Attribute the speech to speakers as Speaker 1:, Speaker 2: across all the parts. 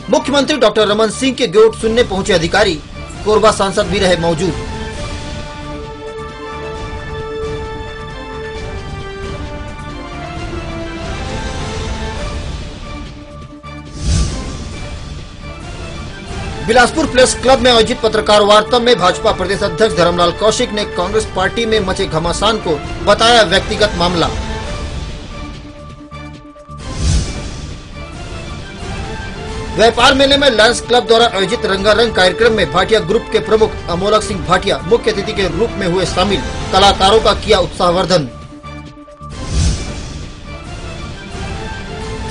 Speaker 1: मुख्यमंत्री डॉक्टर रमन सिंह के गोट सुनने पहुंचे अधिकारी, कोरबा सांसद भी रहे मौजूद। बिलासपुर प्रेस क्लब में आयोजित पत्रकार वार्ता में भाजपा प्रदेश अध्यक्ष धर्मलाल कौशिक ने कांग्रेस पार्टी में मचे घमासान को बताया व्यक्तिगत मामला। व्यापार मेले में लायंस क्लब द्वारा आयोजित रंगारंग कार्यक्रम में भाटिया ग्रुप के प्रमुख अमोलक सिंह भाटिया मुख्य अतिथि के रूप में हुए शामिल, कलाकारों का किया उत्साहवर्धन।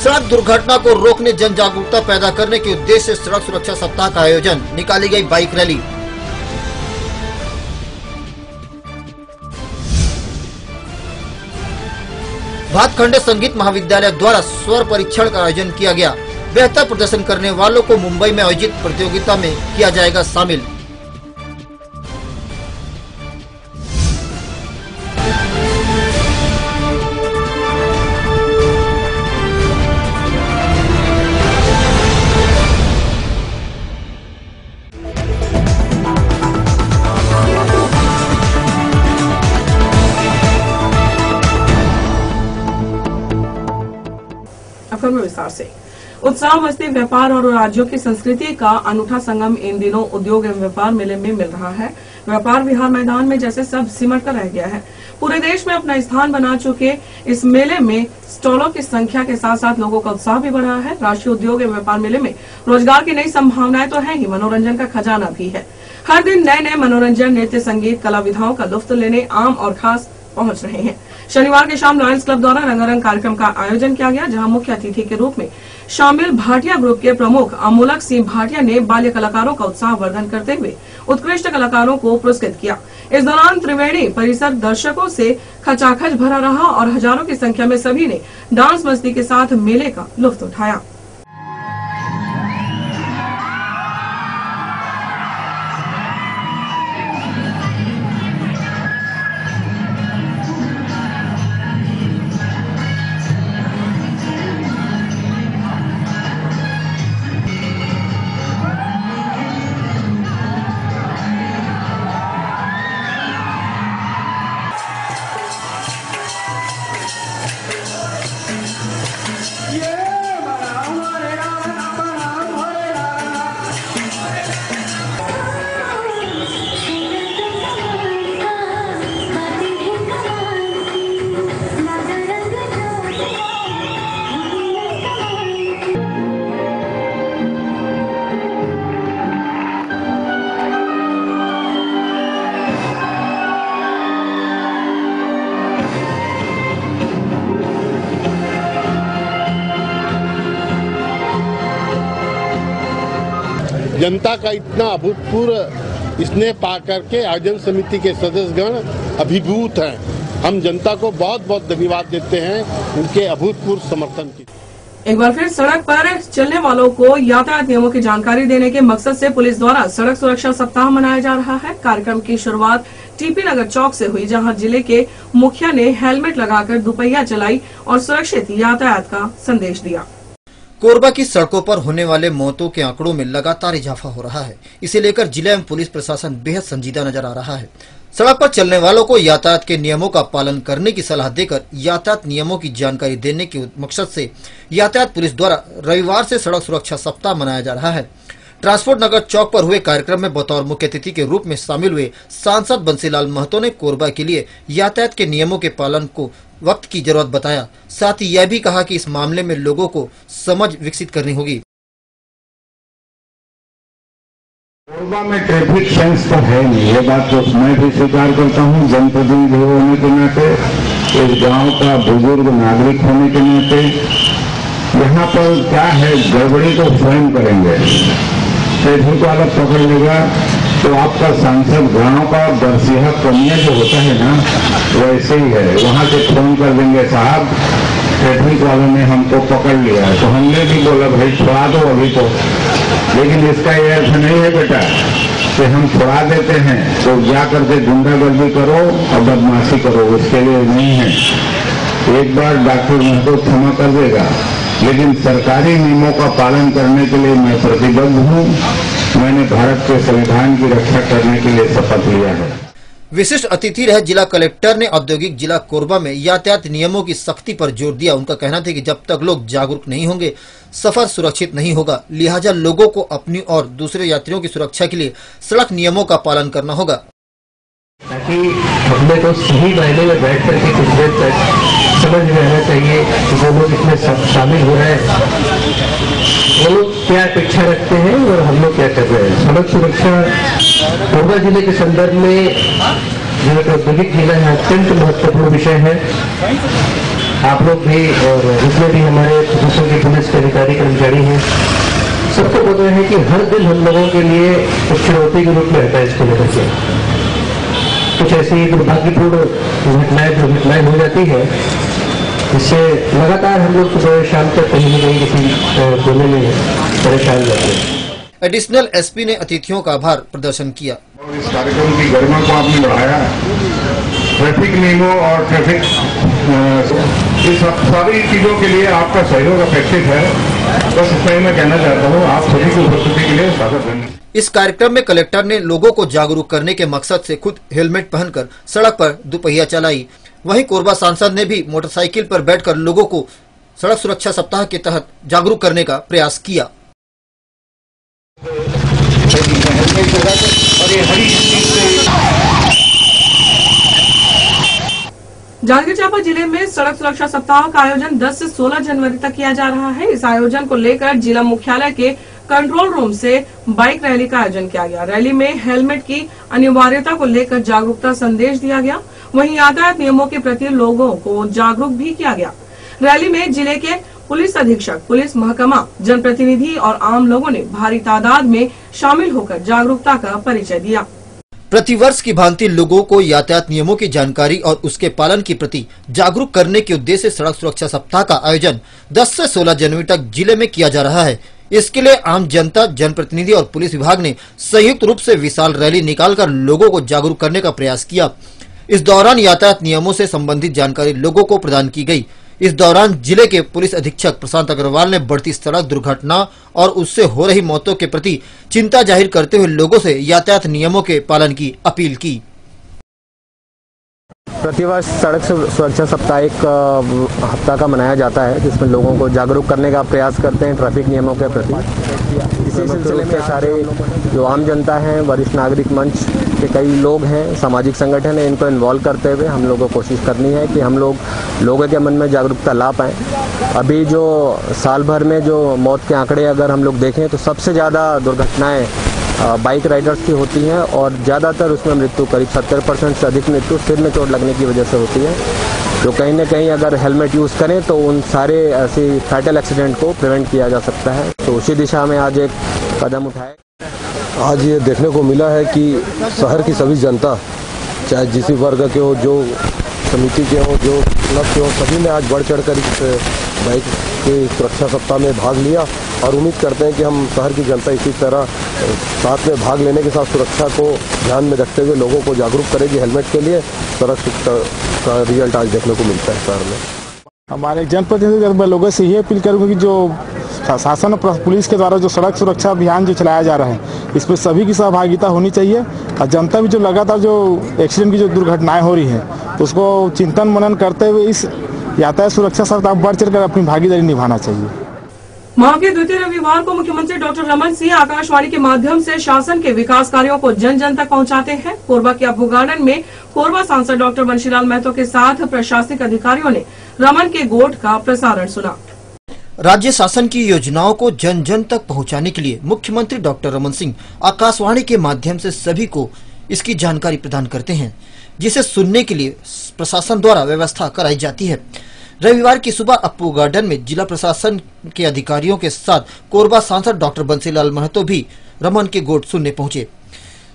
Speaker 1: सड़क दुर्घटना को रोकने जन जागरूकता पैदा करने के उद्देश्य से सड़क सुरक्षा सप्ताह का आयोजन, निकाली गई बाइक रैली। भातखंडे संगीत महाविद्यालय द्वारा स्वर परीक्षण का आयोजन किया गया। बेहतर प्रदर्शन करने वालों को मुंबई में आयोजित प्रतियोगिता में किया जाएगा शामिल।
Speaker 2: विस्तार से उत्साह मस्ती व्यापार और राज्यों की संस्कृति का अनूठा संगम इन दिनों उद्योग एवं व्यापार मेले में मिल रहा है। व्यापार विहार मैदान में जैसे सब सिमट कर रह गया है। पूरे देश में अपना स्थान बना चुके इस मेले में स्टॉलों की संख्या के साथ साथ लोगों का उत्साह भी बढ़ा है। राष्ट्रीय उद्योग एवं व्यापार मेले में रोजगार की नई संभावनाएं तो है ही, मनोरंजन का खजाना भी है। हर दिन नए नए मनोरंजन, नृत्य, संगीत, कला विधाओं का लुत्फ लेने आम और खास पहुंच रहे हैं। शनिवार की शाम लायंस क्लब द्वारा रंगारंग कार्यक्रम का आयोजन किया गया, जहां मुख्य अतिथि के रूप में शामिल भाटिया ग्रुप के प्रमुख अमोलक सिंह भाटिया ने बाल्य कलाकारों का उत्साह वर्धन करते हुए उत्कृष्ट कलाकारों को पुरस्कृत किया। इस दौरान त्रिवेणी परिसर दर्शकों से खचाखच भरा रहा और हजारों की संख्या में सभी ने डांस मस्ती के साथ मेले का लुत्फ उठाया।
Speaker 3: जनता का इतना अभूतपूर्व स्नेह पा करके आयोजन समिति के सदस्यगण अभिभूत हैं। हम जनता को बहुत बहुत धन्यवाद देते हैं उनके अभूतपूर्व समर्थन की।
Speaker 2: एक बार फिर सड़क पर चलने वालों को यातायात नियमों की जानकारी देने के मकसद से पुलिस द्वारा सड़क सुरक्षा सप्ताह मनाया जा रहा है। कार्यक्रम की शुरुआत टीपी नगर चौक से हुई, जहां जिले के मुखिया ने हेलमेट लगाकर दुपहिया चलाई और सुरक्षित यातायात का संदेश दिया।
Speaker 1: कोरबा की सड़कों पर होने वाले मौतों के आंकड़ों में लगातार इजाफा हो रहा है। इसे लेकर जिला एवं पुलिस प्रशासन बेहद संजीदा नजर आ रहा है। सड़क पर चलने वालों को यातायात के नियमों का पालन करने की सलाह देकर यातायात नियमों की जानकारी देने के मकसद से यातायात पुलिस द्वारा रविवार से सड़क सुरक्षा सप्ताह मनाया जा रहा है। ट्रांसपोर्ट नगर चौक पर हुए कार्यक्रम में बतौर मुख्य अतिथि के रूप में शामिल हुए सांसद बंसीलाल महतो ने कोरबा के लिए यातायात के नियमों के पालन को वक्त की जरूरत बताया। साथ ही यह भी कहा कि इस मामले में लोगों को समझ विकसित करनी होगी।
Speaker 4: कोरबा में ट्रैफिक सेंस तो है नहीं, ये बात तो मैं भी स्वीकार करता हूँ। जनप्रतिनिधि होने के नाते, इस गांव का बुजुर्ग नागरिक होने के नाते यहाँ पर क्या है, गड़बड़ी को स्वयं करेंगे। ट्रैफिक वाला पकड़ लेगा तो आपका सांसद गांव का बरसिया कमिया जो होता है ना, वैसे ही है। वहां से फोन कर देंगे, साहब ट्रैफिक वालों ने हमको पकड़ लिया है। तो हमने भी बोला भाई छोड़ा दो अभी तो, लेकिन इसका ये अर्थ नहीं है बेटा कि हम छोड़ा देते हैं तो जा करके गुंडागर्दी करो और बदमाशी करो, उसके लिए नहीं है। एक बार डॉक्टर महतो क्षमा कर देगा, लेकिन सरकारी नियमों का पालन करने के लिए मैं प्रतिबद्ध हूँ। मैंने भारत के संविधान की रक्षा करने के लिए शपथ लिया है।
Speaker 1: विशिष्ट अतिथि रहे जिला कलेक्टर ने औद्योगिक जिला कोरबा में यातायात नियमों की सख्ती पर जोर दिया। उनका कहना था कि जब तक लोग जागरूक नहीं होंगे सफर सुरक्षित नहीं होगा, लिहाजा लोगों को अपनी और दूसरे यात्रियों की सुरक्षा के लिए सड़क नियमों का पालन करना होगा,
Speaker 5: ताकि हमें तो सही मायने में बैठ करके कुछ देर तक समझ में आना चाहिए कि जो लोग इसमें शामिल हो रहे हैं वो लोग क्या अपेक्षा रखते हैं और हम लोग क्या कर रहे हैं। सड़क सुरक्षा कोरबा जिले के संदर्भ में जो एक औद्योगिक जिला है अत्यंत महत्वपूर्ण विषय है। आप लोग भी और जितने भी हमारे प्रशासन के पुलिस के अधिकारी कर्मचारी हैं, सबको पता है कि हर दिन हम लोगों के लिए एक चुनौती के रूप में रहता है इसको लेकर के। कुछ ऐसी दुर्भाग्यपूर्ण घटनाएं हो जाती है, इससे लगातार हम लोग सुबह शाम तक कहीं न कहीं किसी कोने में परेशान रहते हैं।
Speaker 1: एडिशनल एसपी ने अतिथियों का आभार प्रदर्शन किया।
Speaker 4: और इस कार्यक्रम की गरिमा को आपने बढ़ाया। ट्रैफिक नियमों और ट्रैफिक इस सारी चीजों के लिए आपका सहयोग अपेक्षित है। बस इतना ही मैं कहना चाहता हूँ, आप सभी की उपस्थिति के लिए स्वागत है।
Speaker 1: इस कार्यक्रम में कलेक्टर ने लोगों को जागरूक करने के मकसद से खुद हेलमेट पहनकर सड़क पर दुपहिया चलाई। वहीं कोरबा सांसद ने भी मोटरसाइकिल पर बैठकर लोगों को सड़क सुरक्षा सप्ताह के तहत जागरूक करने का प्रयास किया।
Speaker 2: जांजगीर चांपा जिले में सड़क सुरक्षा सप्ताह का आयोजन 10 से 16 जनवरी तक किया जा रहा है। इस आयोजन को लेकर जिला मुख्यालय के कंट्रोल रूम से बाइक रैली का आयोजन किया गया। रैली में हेलमेट की अनिवार्यता को लेकर जागरूकता संदेश दिया गया। वहीं यातायात नियमों के प्रति लोगों को जागरूक भी किया गया। रैली में जिले के पुलिस अधीक्षक, पुलिस महकमा, जनप्रतिनिधि और आम लोगों ने भारी तादाद में शामिल होकर जागरूकता का परिचय दिया।
Speaker 1: प्रतिवर्ष की भांति लोगों को यातायात नियमों की जानकारी और उसके पालन के प्रति जागरूक करने के उद्देश्य से सड़क सुरक्षा सप्ताह का आयोजन 10 से 16 जनवरी तक जिले में किया जा रहा है। इसके लिए आम जनता, जनप्रतिनिधि और पुलिस विभाग ने संयुक्त रूप से विशाल रैली निकालकर लोगों को जागरूक करने का प्रयास किया। इस दौरान यातायात नियमों से संबंधित जानकारी लोगों को प्रदान की गई। इस दौरान जिले के पुलिस अधीक्षक प्रशांत अग्रवाल ने बढ़ती सड़क दुर्घटना और उससे हो रही मौतों के प्रति चिंता जाहिर करते हुए लोगों से यातायात नियमों के पालन की अपील की।
Speaker 6: प्रतिवर्ष सड़क सुरक्षा सप्ताह एक हफ्ता का मनाया जाता है, जिसमें लोगों को जागरूक करने का प्रयास करते हैं ट्रैफिक नियमों के प्रति। इसी सिलसिले में सारे जो आम जनता है, वरिष्ठ नागरिक मंच के कई लोग हैं, सामाजिक संगठन है, इनको इन्वॉल्व करते हुए हम लोगों को कोशिश करनी है कि हम लोग लोगों के मन में जागरूकता ला पाएँ। अभी जो साल भर में जो मौत के आंकड़े अगर हम लोग देखें तो सबसे ज़्यादा दुर्घटनाएँ बाइक राइडर्स की होती हैं और ज़्यादातर उसमें मृत्यु करीब 70% से अधिक मृत्यु सिर में चोट लगने की वजह से होती है। जो कहीं ना कहीं अगर हेलमेट यूज़ करें तो उन सारे ऐसे फैटल एक्सीडेंट को प्रिवेंट किया जा सकता है। तो उसी दिशा में आज एक कदम उठाए।
Speaker 7: आज ये देखने को मिला है कि शहर की सभी जनता, चाहे जिस वर्ग के हो, जो समिति के हो, जो क्लब के हो, सभी ने आज बढ़ चढ़ कर इस बाइक के सुरक्षा सप्ताह में भाग लिया और उम्मीद करते हैं कि हम शहर की जनता इसी तरह साथ में भाग लेने के साथ सुरक्षा को ध्यान में रखते हुए लोगों को जागरूक करेगी हेलमेट के लिए। सड़क का रिजल्ट आज देखने को मिलता है शहर में।
Speaker 8: हमारे जनप्रतिनिधि लोगों से ये अपील करूँगा कि जो शासन और पुलिस के द्वारा जो सड़क सुरक्षा अभियान जो चलाया जा रहा है, इसमें सभी की सहभागिता होनी चाहिए और जनता भी जो लगातार जो एक्सीडेंट की जो दुर्घटनाएं हो रही है उसको चिंतन मनन करते हुए इस यातायात सुरक्षा सप्ताह बढ़ चढ़कर अपनी भागीदारी निभाना चाहिए।
Speaker 2: माह के द्वितीय रविवार को मुख्यमंत्री डॉक्टर रमन सिंह आकाशवाणी के माध्यम से शासन के विकास कार्यों को जन जन तक पहुंचाते हैं। कोरबा के अबू गार्डन में कोरबा सांसद डॉक्टर बंशीलाल महतो के साथ प्रशासनिक अधिकारियों ने रमन के गोठ का प्रसारण सुना।
Speaker 1: राज्य शासन की योजनाओं को जन जन तक पहुंचाने के लिए मुख्यमंत्री डॉक्टर रमन सिंह आकाशवाणी के माध्यम से सभी को इसकी जानकारी प्रदान करते हैं, जिसे सुनने के लिए प्रशासन द्वारा व्यवस्था कराई जाती है। रविवार की सुबह अप्पू गार्डन में जिला प्रशासन के अधिकारियों के साथ कोरबा सांसद डॉक्टर बंसीलाल महतो भी रमन के गोठ सुनने पहुंचे।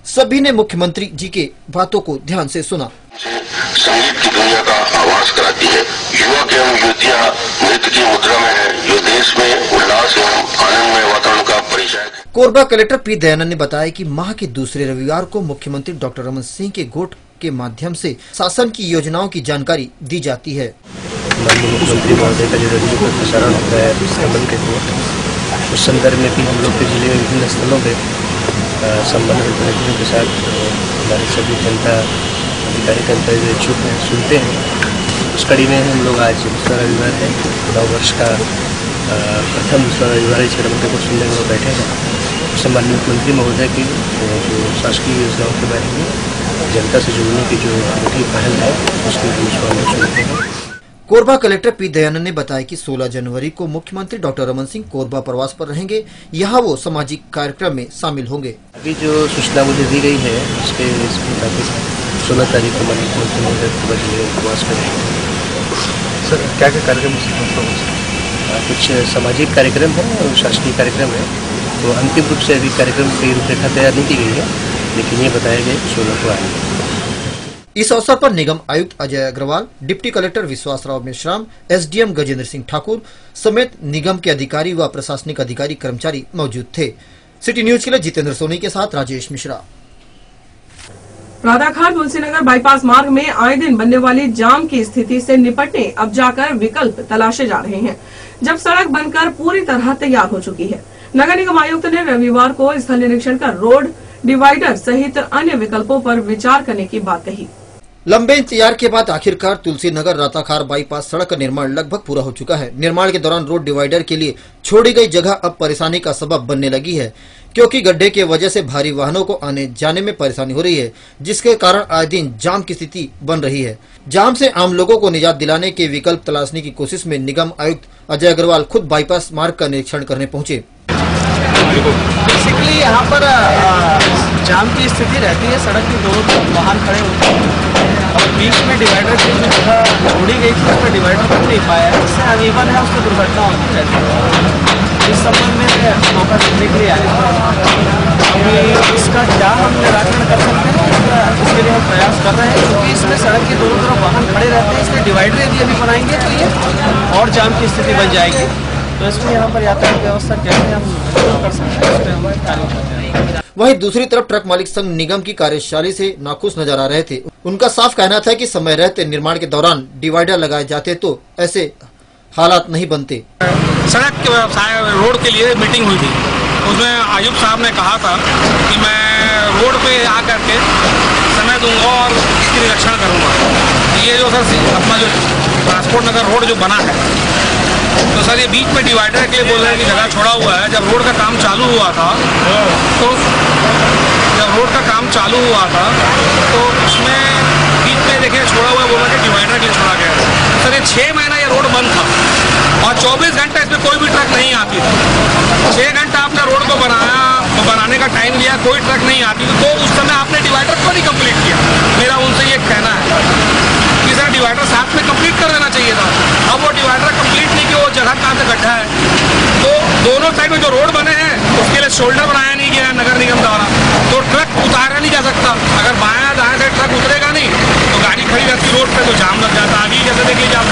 Speaker 1: सभी ने मुख्यमंत्री जी के बातों को ध्यान से सुना।
Speaker 9: संगीत की दुनिया का आवाज कराती है। युवक एवं युवतियां नृत्य की मुद्रा में है, जो देश में उल्लास एवं आनंदमय वातावरण का परिचय है। कोरबा कलेक्टर पी दयानंद ने बताया कि माह के दूसरे रविवार को मुख्यमंत्री डॉक्टर रमन सिंह के गोठ के माध्यम से शासन की योजनाओं की जानकारी दी जाती है।
Speaker 10: माननीय मुख्यमंत्री महोदय का जो रेडियो पर प्रसारण होता है रमन के गोठ, उस संदर्भ में भी हम लोग के जिले में विभिन्न स्थलों पे संबंधित प्रतिनिधियों के साथ हमारे सभी जनता अधिकारी कर्मचारी जो इच्छुक हैं सुनते हैं। उस कड़ी में हम लोग आज दूसरा रविवार है, नव वर्ष का प्रथम दूसरा रविवार इस रमन के गोठ सुनने में बैठे हैं। उससे माननीय मुख्यमंत्री महोदय की जो शासकीय योजनाओं के बारे में जनता से जुड़ने की जो अनूठी पहल है उसके हम सुनते हैं।
Speaker 1: कोरबा कलेक्टर पी दयानंद ने बताया कि 16 जनवरी को मुख्यमंत्री डॉक्टर रमन सिंह कोरबा प्रवास पर रहेंगे। यहाँ वो सामाजिक कार्यक्रम में शामिल होंगे।
Speaker 10: अभी जो सूचना मुझे दी गई है उसके मुताबिक 16 तारीख को माननीय मुख्यमंत्री महोदय कोरबा जिले में प्रवास पर रहेंगे।
Speaker 11: सर क्या क्या कार्यक्रम?
Speaker 10: कुछ सामाजिक कार्यक्रम है और शासकीय कार्यक्रम है, तो अंतिम रूप से अभी कार्यक्रम की रूपरेखा तैयार नहीं की गई है, लेकिन ये बताया गया 16 को आएंगे।
Speaker 1: इस अवसर पर निगम आयुक्त अजय अग्रवाल, डिप्टी कलेक्टर विश्वास राव मेश्राम, एसडीएम गजेंद्र सिंह ठाकुर समेत निगम के अधिकारी व प्रशासनिक अधिकारी कर्मचारी मौजूद थे। सिटी न्यूज के लिए जितेंद्र सोनी के साथ राजेश मिश्रा।
Speaker 2: राधाखार तुलसीनगर बाईपास मार्ग में आए दिन बनने वाली जाम की स्थिति से निपटने अब जाकर विकल्प तलाशे जा रहे हैं, जब सड़क बनकर पूरी तरह तैयार हो चुकी है। नगर निगम आयुक्त ने रविवार को स्थल निरीक्षण कर रोड डिवाइडर सहित अन्य विकल्पों पर विचार करने की बात कही।
Speaker 1: लंबे इंतजार के बाद आखिरकार तुलसीनगर राताखार बाईपास सड़क का निर्माण लगभग पूरा हो चुका है। निर्माण के दौरान रोड डिवाइडर के लिए छोड़ी गई जगह अब परेशानी का सबब बनने लगी है, क्योंकि गड्ढे के वजह से भारी वाहनों को आने जाने में परेशानी हो रही है, जिसके कारण आए दिन जाम की स्थिति बन रही है। जाम से आम लोगों को निजात दिलाने के विकल्प तलाशने की कोशिश में निगम आयुक्त अजय अग्रवाल खुद बाईपास मार्ग का निरीक्षण करने पहुँचे।
Speaker 12: बेसिकली यहाँ पर जाम की स्थिति रहती है, सड़क के दोनों तरफ वाहन खड़े होते हैं और बीच में डिवाइडर की जो जगह छोड़ी गई थी उस पर डिवाइडर बन नहीं पाया है, इससे अनइवन है, उसकी दुर्घटना होती रहती है। इस संबंध में मौका देखने के लिए आए अभी इसका क्या हम निराकरण कर सकते हैं, इसके लिए हम प्रयास कर रहे हैं, क्योंकि इसमें सड़क के दोनों तरफ वाहन खड़े रहते हैं। इसलिए डिवाइडर यदि अभी बनाएंगे तो ये और जाम की स्थिति बन जाएगी, तो इसमें यहाँ पर यातायात व्यवस्था कैसे हम कर सकते हैं, इस पर हम कार्य कर रहे हैं।
Speaker 1: वहीं दूसरी तरफ ट्रक मालिक संघ निगम की कार्यशैली से नाखुश नजर आ रहे थे। उनका साफ कहना था कि समय रहते निर्माण के दौरान डिवाइडर लगाए जाते तो ऐसे हालात नहीं बनते।
Speaker 13: सड़क के व्यवसाय रोड के लिए मीटिंग हुई थी, उसमें आयुक्त साहब ने कहा था कि मैं रोड पे आकर के समय दूंगा और इसकी निरीक्षण करूंगा। ये जो सर अपना जो ट्रांसपोर्ट नगर रोड जो बना है, तो सर ये बीच में डिवाइडर के लिए बोल रहे हैं कि जगह छोड़ा हुआ है। जब रोड का काम चालू हुआ था तो उसमें बीच में देखिए छोड़ा हुआ बोला कि डिवाइडर के लिए छोड़ा गया है। सर ये 6 महीना ये रोड बंद था और 24 घंटे इसमें कोई भी ट्रक नहीं आती थी। 6 घंटा आपने रोड को बनाने का टाइम लिया, कोई ट्रक नहीं आती थी, तो उस समय आपने डिवाइडर क्यों नहीं कंप्लीट किया? मेरा उनसे ये कहना है कि सर डिवाइडर साथ में कंप्लीट कर देना चाहिए था। अब वो डिवाइडर कंप्लीट नहीं किया, वो जगह कहाँ पे गड्ढा है, तो दोनों साइड में जो रोड बने हैं उसके लिए शोल्डर बनाया नहीं गया नगर निगम द्वारा, तो ट्रक उतारा नहीं जा सकता। अगर बायां दाएं से ट्रक उतरेगा नहीं तो गाड़ी खड़ी रहती रोड पे, तो जाम लग जाता। आगे जैसे देख लीजिए आप।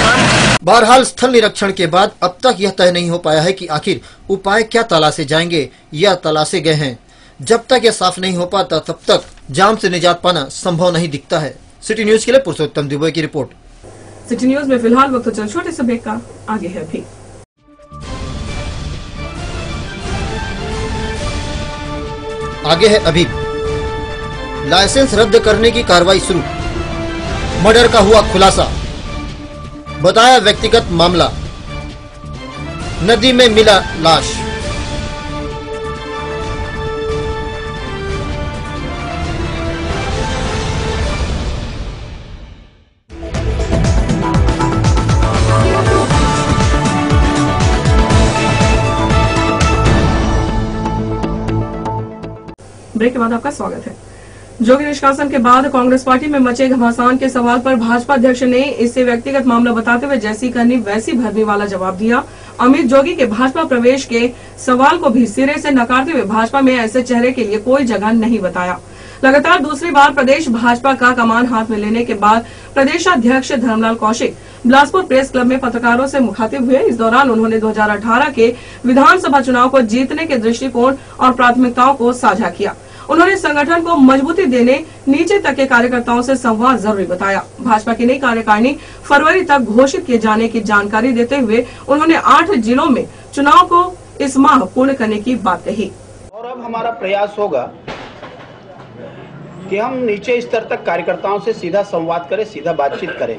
Speaker 1: बहरहाल स्थल निरीक्षण के बाद अब तक यह तय नहीं हो पाया है कि आखिर उपाय क्या तलाशे जाएंगे या तलाशे गए हैं। जब तक यह साफ नहीं हो पाता तब तक जाम से निजात पाना संभव नहीं दिखता है। सिटी न्यूज के लिए पुरुषोत्तम दुबे की रिपोर्ट।
Speaker 2: सिटी न्यूज में फिलहाल वक्त चल छोटे से ब्रेक का, आगे है भी।
Speaker 1: आगे है अभी लाइसेंस रद्द करने की कार्रवाई शुरू। मर्डर का हुआ खुलासा, बताया व्यक्तिगत मामला, नदी में मिला लाश।
Speaker 2: ब्रेक के बाद आपका स्वागत है। जोगी निष्कासन के बाद कांग्रेस पार्टी में मचे घमासान के सवाल पर भाजपा अध्यक्ष ने इसे व्यक्तिगत मामला बताते हुए जैसी करनी वैसी भरनी वाला जवाब दिया। अमित जोगी के भाजपा प्रवेश के सवाल को भी सिरे से नकारते हुए भाजपा में ऐसे चेहरे के लिए कोई जगह नहीं बताया। लगातार दूसरी बार प्रदेश भाजपा का कमान हाथ में लेने के बाद प्रदेशाध्यक्ष धर्मलाल कौशिक बिलासपुर प्रेस क्लब में पत्रकारों से मुखातिब हुए। इस दौरान उन्होंने 2018 के विधानसभा चुनाव को जीतने के दृष्टिकोण और प्राथमिकताओं को साझा किया। उन्होंने संगठन को मजबूती देने नीचे तक के कार्यकर्ताओं से संवाद जरूरी बताया। भाजपा की नई कार्यकारिणी फरवरी तक घोषित किए जाने की जानकारी देते हुए उन्होंने 8 जिलों में चुनाव को इस माह पूर्ण करने की बात कही।
Speaker 11: और अब हमारा प्रयास होगा कि हम नीचे स्तर तक कार्यकर्ताओं से सीधा संवाद करें, सीधा बातचीत करें,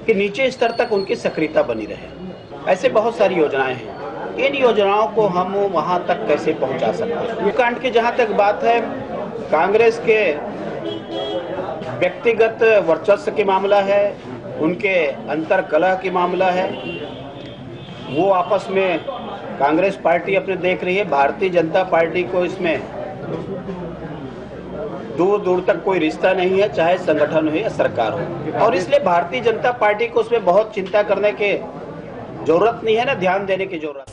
Speaker 11: कि नीचे स्तर तक उनकी सक्रियता बनी रहे। ऐसे बहुत सारी योजनाएं हैं, इन योजनाओं को हम वहां तक कैसे पहुंचा सकते हैं। कांड की जहां तक बात है, कांग्रेस के व्यक्तिगत वर्चस्व की मामला है, उनके अंतर कलह की मामला है, वो आपस में कांग्रेस पार्टी अपने देख रही है। भारतीय जनता पार्टी को इसमें दूर दूर तक कोई रिश्ता नहीं है, चाहे संगठन हो या सरकार हो, और इसलिए भारतीय जनता पार्टी को उसमें बहुत चिंता करने की जरूरत नहीं है, ना ध्यान देने की जरूरत।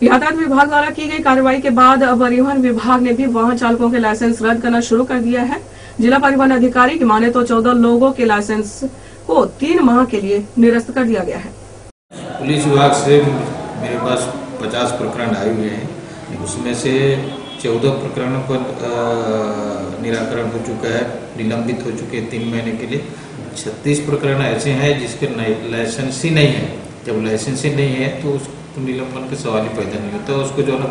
Speaker 2: यातायात विभाग द्वारा की गई कार्रवाई के बाद परिवहन विभाग ने भी वाहन चालकों के लाइसेंस रद्द करना शुरू कर दिया है। जिला परिवहन अधिकारी की माने तो 14 लोगों के लाइसेंस को 3 माह के लिए निरस्त कर दिया गया है।
Speaker 14: पुलिस विभाग से मेरे पास 50 प्रकरण आए हुए हैं, उसमें से 14 प्रकरणों पर निराकरण हो चुका है, निलंबित हो चुके हैं 3 महीने के लिए। 36 प्रकरण ऐसे हैं जिसके लाइसेंस ही नहीं है। जब लाइसेंस ही नहीं है तो उसको निलंबन का सवाल ही पैदा नहीं होता। उसको जो है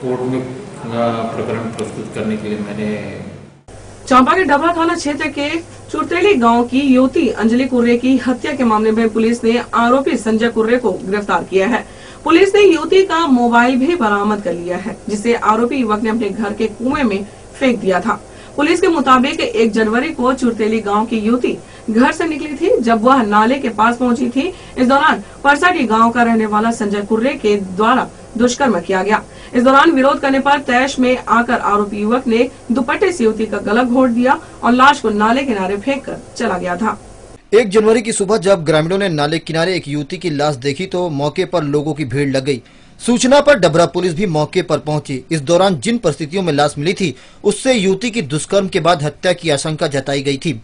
Speaker 14: कोर्ट में प्रकरण प्रस्तुत करने के लिए मैंने
Speaker 2: चांपा के डबरा थाना क्षेत्र के चुरतेली गांव की युवती अंजलि कुर्रे की हत्या के मामले में पुलिस ने आरोपी संजय कुर्रे को गिरफ्तार किया है। पुलिस ने युवती का मोबाइल भी बरामद कर लिया है, जिसे आरोपी युवक ने अपने घर के कुएं में फेंक दिया था। पुलिस के मुताबिक 1 जनवरी को चुरतेली गांव की युवती घर से निकली थी। जब वह नाले के पास पहुंची थी, इस दौरान परसाडी गांव का रहने वाला संजय कुर्रे के द्वारा दुष्कर्म किया गया। इस दौरान विरोध करने पर तैश में आकर आरोपी युवक ने दुपट्टे से युवती का गला घोंट दिया और लाश को नाले किनारे फेंक कर चला गया था।
Speaker 1: 1 जनवरी की सुबह जब ग्रामीणों ने नाले किनारे एक युवती की लाश देखी तो मौके पर लोगों की भीड़ लग गई। सूचना पर डबरा पुलिस भी मौके पर पहुंची। इस दौरान जिन परिस्थितियों में लाश मिली थी, उससे युवती की दुष्कर्म के बाद हत्या की आशंका जताई गई थी।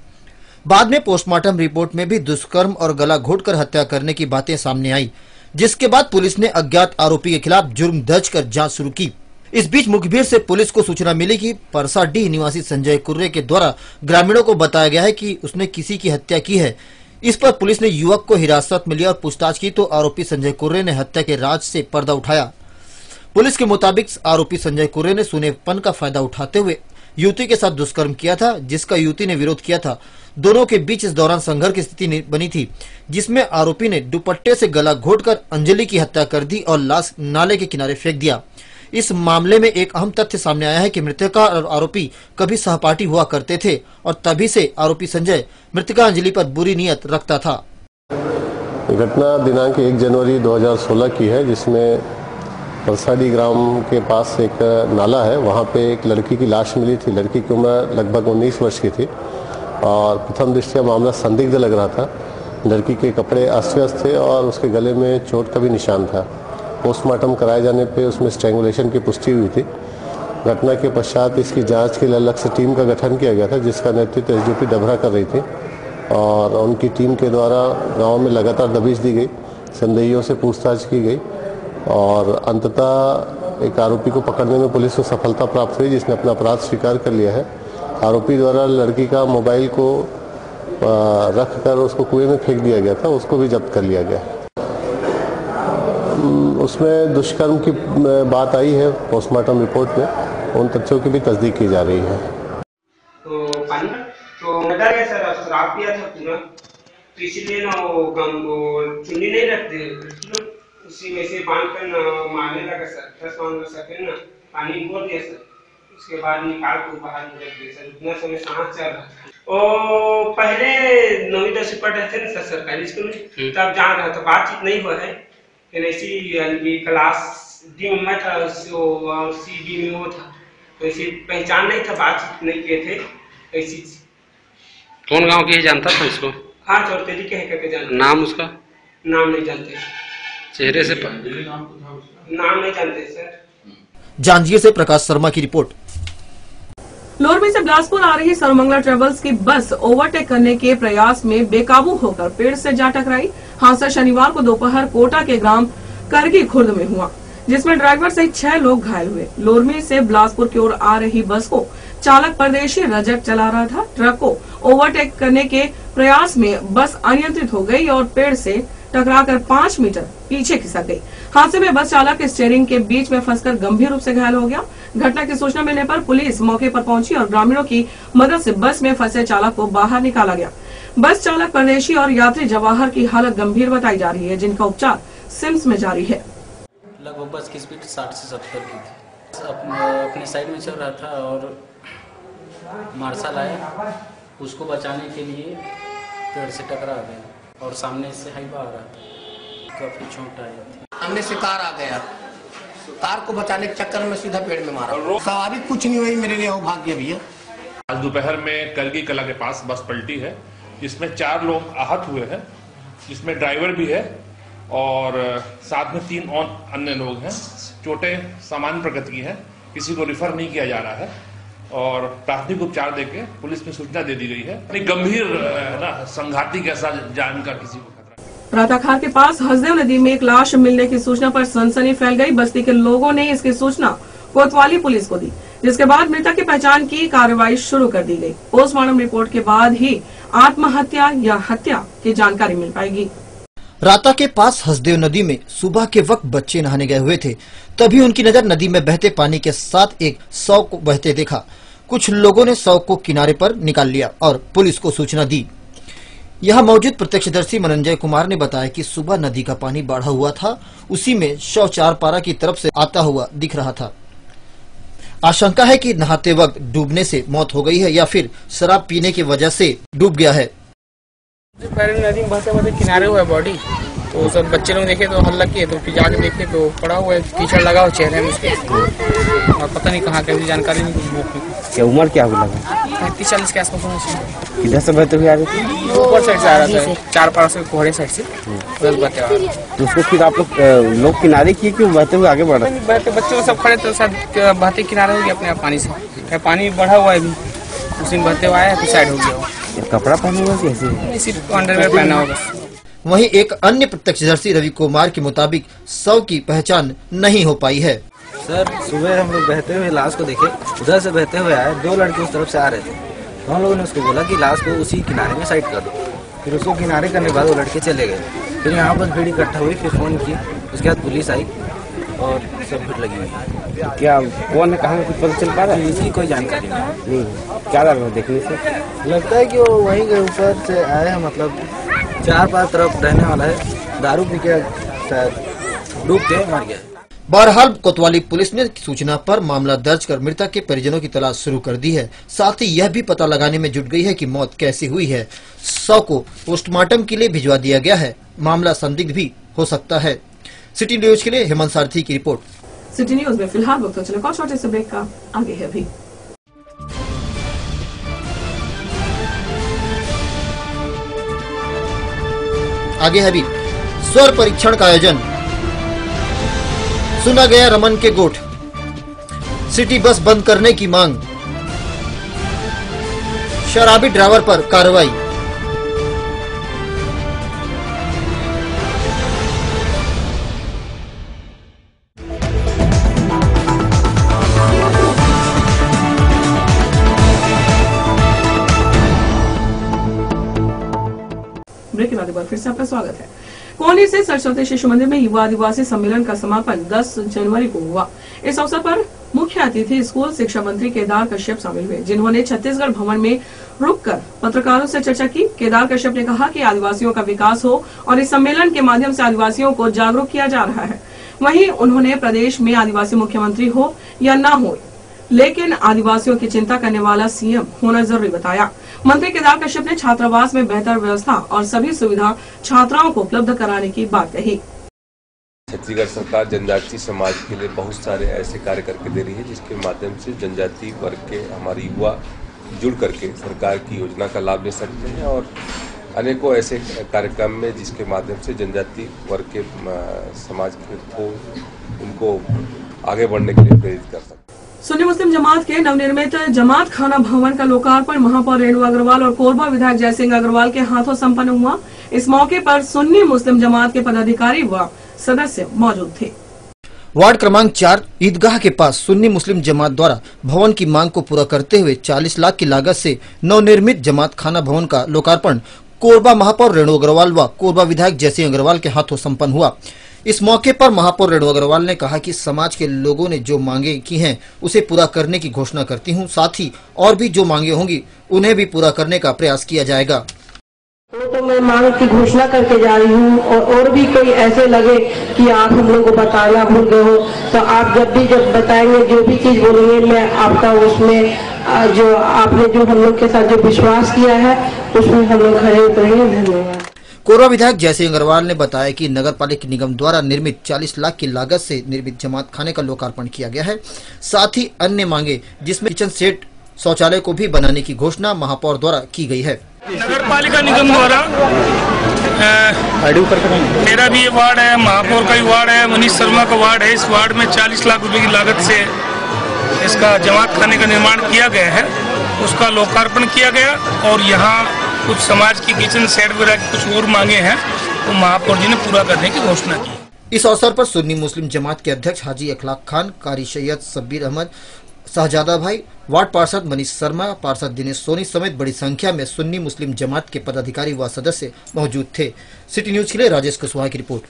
Speaker 1: बाद में पोस्टमार्टम रिपोर्ट में भी दुष्कर्म और गला घोंटकर हत्या करने की बातें सामने आई, जिसके बाद पुलिस ने अज्ञात आरोपी के खिलाफ जुर्म दर्ज कर जांच शुरू की। इस बीच मुखबिर से पुलिस को सूचना मिली कि परसाडीह निवासी संजय कुर्रे के द्वारा ग्रामीणों को बताया गया है कि उसने किसी की हत्या की है। इस पर पुलिस ने युवक को हिरासत में लिया और पूछताछ की तो आरोपी संजय कुर्रे ने हत्या के राज से पर्दा उठाया। पुलिस के मुताबिक आरोपी संजय कुर्रे ने सुनेपन का फायदा उठाते हुए युवती के साथ दुष्कर्म किया था, जिसका युवती ने विरोध किया था। दोनों के बीच इस दौरान संघर्ष की स्थिति बनी थी, जिसमें आरोपी ने दुपट्टे से गला घोंटकर अंजलि की हत्या कर दी और लाश नाले के किनारे फेंक दिया। इस मामले में एक अहम तथ्य सामने आया है कि मृतका और आरोपी कभी सहपाठी हुआ करते थे और तभी से आरोपी संजय मृतका अंजलि पर बुरी नीयत रखता था।
Speaker 7: घटना दिनांक 1 जनवरी 2016 की है, जिसमें परसाडी ग्राम के पास एक नाला है, वहाँ पे एक लड़की की लाश मिली थी। लड़की की उम्र लगभग 19 वर्ष की थी और प्रथम दृष्टया मामला संदिग्ध लग रहा था। लड़की के कपड़े अस्त व्यस्त थे और उसके गले में चोट का भी निशान था। पोस्टमार्टम कराए जाने पे उसमें स्ट्रैंगुलेशन की पुष्टि हुई थी। घटना के पश्चात इसकी जांच के लिए अलग से टीम का गठन किया गया था, जिसका नेतृत्व एसडीओपी डबरा कर रही थी और उनकी टीम के द्वारा गांव में लगातार दबिश दी गई, संदेहियों से पूछताछ की गई और अंततः एक आरोपी को पकड़ने में पुलिस को सफलता प्राप्त हुई, जिसने अपना अपराध स्वीकार कर लिया है। आरोपी द्वारा लड़की का मोबाइल को रखकर उसको कुएं में फेंक दिया गया था, उसको भी जब्त कर लिया गया। उसमें दुष्कर्म की बात आई है पोस्टमार्टम रिपोर्ट में, उन तथ्यों की भी तस्दीक की जा रही है।
Speaker 15: तो डर गया सर, शराब पिया था पूरा, तो इसीलिए ना वो चुन्नी नहीं रखते, उसी में से बांध कर मारने लगा सर। 10 मांग सके ना, पानी बोल दिया सर, उसके बाद निकाल कर बाहर रख दिया सर। उतना समय सांस चल रहा था। ओ पहले 9वीं 10वीं पढ़ रहे थे ना सर सरकारी स्कूल में, तब जान रहा था, बातचीत नहीं हुआ है। ऐसी क्लास डी में मैं था और सी डी में वो था, तो इसी पहचान नहीं था, बातचीत नहीं किए थे ऐसी।
Speaker 16: कौन गांव के है, जानता था इसको?
Speaker 15: हाँ, चौरतेरी के है करके जानते।
Speaker 16: नाम उसका?
Speaker 15: नाम नहीं जानते,
Speaker 16: चेहरे से
Speaker 15: नाम नहीं जानते सर।
Speaker 1: जांजगीर से प्रकाश शर्मा की रिपोर्ट।
Speaker 2: लोरमी से बिलासपुर आ रही सर्वमंगला ट्रेवल्स की बस ओवरटेक करने के प्रयास में बेकाबू होकर पेड़ से जा टकराई। हादसा शनिवार को दोपहर कोटा के ग्राम करगी खुर्द में हुआ, जिसमें ड्राइवर सहित 6 लोग घायल हुए। लोरमी से बिलासपुर की ओर आ रही बस को चालक परदेशी रजक चला रहा था। ट्रक को ओवरटेक करने के प्रयास में बस अनियंत्रित हो गई और पेड़ से टकराकर 5 मीटर पीछे खिसक गई। हादसे में बस चालक स्टीयरिंग के बीच में फंसकर गंभीर रूप से घायल हो गया। घटना की सूचना मिलने पर पुलिस मौके पर पहुंची और ग्रामीणों की मदद से बस में फंसे चालक को बाहर निकाला गया। बस चालक परदेशी और यात्री जवाहर की हालत गंभीर बताई जा रही है, जिनका उपचार सिम्स में जारी है।
Speaker 17: लगभग बस की स्पीड 60 से 70 की थी। अपने साइड में चल रहा था और मार्शल आया, उसको बचाने के लिए पेड़ से टकरा गया और सामने से हाईवा आ रहा था, काफी चोट आई थी।
Speaker 18: सामने से कार आ गया, कार को बचाने के चक्कर में सीधा पेड़ में मारा। सवारी कुछ नहीं हुई, मेरे लिए भाग्य भैया।
Speaker 19: आज दोपहर में करगी कला के पास बस पलटी है, जिसमें 4 लोग आहत हुए हैं, जिसमें ड्राइवर भी है और साथ में 3 और अन्य लोग हैं। चोटें सामान्य प्रकृति की हैं, किसी को रिफर नहीं किया जा रहा है और प्राथमिक उपचार देके पुलिस में सूचना दे दी गई है। गंभीर संघाती के साथ जान का किसी को
Speaker 2: प्रातःखार के पास हसदेव नदी में एक लाश मिलने की सूचना पर सनसनी फैल गई। बस्ती के लोगों ने इसकी सूचना कोतवाली पुलिस को दी, जिसके बाद मृतक की पहचान की कार्रवाई शुरू कर दी गई। पोस्टमार्टम रिपोर्ट के बाद ही आत्महत्या या हत्या की जानकारी मिल पाएगी।
Speaker 1: राता के पास हसदेव नदी में सुबह के वक्त बच्चे नहाने गए हुए थे, तभी उनकी नजर नदी में बहते पानी के साथ एक शव को बहते देखा। कुछ लोगों ने शव को किनारे पर निकाल लिया और पुलिस को सूचना दी। यहाँ मौजूद प्रत्यक्षदर्शी मनंजय कुमार ने बताया कि सुबह नदी का पानी बढ़ा हुआ था, उसी में शव चारपारा की तरफ से आता हुआ दिख रहा था। आशंका है कि नहाते वक्त डूबने से मौत हो गई है या फिर शराब पीने की वजह से डूब गया है।
Speaker 20: नदी में बहते बहते किनारे हुआ है बॉडी, तो सब बच्चे लोग देखे तो हल्ला किए, तो फिर जाके देखे तो पड़ा हुआ है, कीचड़ लगा हुआ चेहरे में उसके, और पता नहीं कहाँ का, जानकारी नहीं कुछ।
Speaker 16: क्या उम्र क्या हुआ लगा?
Speaker 20: 35-40 के आसपास होना चाहिए।
Speaker 16: किधर से बहते हुए आ रहे थे?
Speaker 20: ऊपर साइड से आ रहा था, 4 से कोहरे साइड से उधर बहते आ रहा था।
Speaker 16: तो उसको फिर आप लोग किनारे किए, क्यों बहते हुए आगे बढ़ रहे?
Speaker 20: बहते बच्चे सब खड़े तो शायद बहते किनारे हो गया अपने आप पानी से, पानी बढ़ा हुआ है अभी, उसी में बहते हुए आया फिर साइड हो गया।
Speaker 16: कपड़ा पहना हुआ कैसे?
Speaker 20: सिर्फ अंडरवेयर पहना होगा।
Speaker 1: वहीं एक अन्य प्रत्यक्षदर्शी रवि कुमार के मुताबिक शव की पहचान नहीं हो पाई है।
Speaker 17: सर सुबह हम लोग बहते हुए लाश को देखे, उधर से बहते हुए आए, 2 लड़के उस तरफ से आ रहे थे, तो हम लोगों ने उसको बोला कि लाश को उसी किनारे में साइड कर दो। फिर उसको किनारे करने के बाद वो लड़के चले गए। फिर यहाँ पर भीड़ इकट्ठा हुई, फिर फोन किया, उसके बाद पुलिस आई और सब भीड़ लगी हुई।
Speaker 16: क्या कौन है, कहाँ कुछ पता चल पा रहा है?
Speaker 17: इसकी कोई जानकारी नहीं।
Speaker 16: क्या लग रहा है देखने से?
Speaker 17: लगता है कि वो वहीं के ऊपर से आए हैं, मतलब 4 तरफ रहने वाला है, दारू पी के शायद डूब के मर गया।
Speaker 1: बहरहाल कोतवाली पुलिस ने सूचना पर मामला दर्ज कर मृतक के परिजनों की तलाश शुरू कर दी है। साथ ही यह भी पता लगाने में जुट गई है कि मौत कैसे हुई है। शव को पोस्टमार्टम के लिए भिजवा दिया गया है। मामला संदिग्ध भी हो सकता है। सिटी न्यूज के लिए हेमंत सारथी की रिपोर्ट।
Speaker 2: सिटी न्यूज में फिलहाल वक्त चले छोटे से ब्रेक का, आगे है भी।
Speaker 1: आगे है भी स्वर परीक्षण का आयोजन, सुना गया रमन के गोठ। सिटी बस बंद करने की मांग, शराबी ड्राइवर पर कार्रवाई।
Speaker 2: ब्रेक के बाद एक बार फिर से आपका स्वागत है। कोहली से सरस्वती शिशु मंदिर में युवा आदिवासी सम्मेलन का समापन 10 जनवरी को हुआ। इस अवसर पर मुख्य अतिथि स्कूल शिक्षा मंत्री केदार कश्यप शामिल हुए, जिन्होंने छत्तीसगढ़ भवन में रुककर पत्रकारों से चर्चा की। केदार कश्यप ने कहा कि आदिवासियों का विकास हो और इस सम्मेलन के माध्यम से आदिवासियों को जागरूक किया जा रहा है। वहीं उन्होंने प्रदेश में आदिवासी मुख्यमंत्री हो या न हो, लेकिन आदिवासियों की चिंता करने वाला सीएम होना जरूरी बताया। मंत्री केदार कश्यप ने छात्रावास में बेहतर व्यवस्था और सभी सुविधा छात्राओं को उपलब्ध कराने की बात कही।
Speaker 21: छत्तीसगढ़ सरकार जनजातीय समाज के लिए बहुत सारे ऐसे कार्य करके दे रही है, जिसके माध्यम से जनजातीय वर्ग के हमारे युवा जुड़ करके सरकार की योजना का लाभ ले सकते हैं और अनेकों ऐसे कार्यक्रम में जिसके माध्यम से जनजातीय वर्ग के समाज को उनको आगे बढ़ने के लिए प्रेरित कर सकते हैं।
Speaker 2: सुन्नी मुस्लिम जमात के नवनिर्मित जमात खाना भवन का लोकार्पण महापौर रेणु अग्रवाल और कोरबा विधायक जयसिंह अग्रवाल के हाथों संपन्न हुआ। इस मौके पर सुन्नी मुस्लिम जमात के पदाधिकारी व सदस्य मौजूद थे।
Speaker 1: वार्ड क्रमांक 4 ईदगाह के पास सुन्नी मुस्लिम जमात द्वारा भवन की मांग को पूरा करते हुए 40 लाख की लागत से नवनिर्मित जमात खाना भवन का लोकार्पण कोरबा महापौर रेणु अग्रवाल व कोरबा विधायक जयसिंह अग्रवाल के हाथों संपन्न हुआ। इस मौके पर महापौर रेणु अग्रवाल ने कहा कि समाज के लोगों ने जो मांगे की हैं उसे पूरा करने की घोषणा करती हूं, साथ ही और भी जो मांगे होंगी उन्हें भी पूरा करने का प्रयास किया जाएगा।
Speaker 22: तो मैं मांग की घोषणा करके जा रही हूँ और भी कोई ऐसे लगे कि आप हम लोग को बताना भूल गए हो तो आप जब बताएंगे जो भी चीज बोलेंगे मैं आपका उसमें जो आपने जो हम लोग के साथ जो विश्वास किया है उसमें हम लोग खड़े उतरेंगे। धन्यवाद।
Speaker 1: कोरबा विधायक जयसिंह अग्रवाल ने बताया कि नगर पालिका निगम द्वारा निर्मित 40 लाख की लागत से निर्मित जमात खाने का लोकार्पण किया गया है। साथ ही अन्य मांगे जिसमें किचन सेट शौचालय को भी बनाने की घोषणा महापौर द्वारा की गई है।
Speaker 13: नगर पालिका निगम द्वारा मेरा भी ये वार्ड है, महापौर का भी वार्ड है, मनीष शर्मा का वार्ड है। इस वार्ड में 40 लाख रुपए की लागत से इसका जमात खाने का निर्माण किया गया है, उसका लोकार्पण किया गया और यहाँ कुछ समाज की किचन सेट वगैरह की कुछ और मांगे हैं तो महापौर जी ने पूरा करने की घोषणा की।
Speaker 1: इस अवसर पर सुन्नी मुस्लिम जमात के अध्यक्ष हाजी अखलाक खान, कारी सैयद शब्बीर अहमद, शहजादा भाई, वार्ड पार्षद मनीष शर्मा, पार्षद दिनेश सोनी समेत बड़ी संख्या में सुन्नी मुस्लिम जमात के पदाधिकारी व सदस्य मौजूद थे। सिटी न्यूज के लिए राजेश कुशवाहा की रिपोर्ट।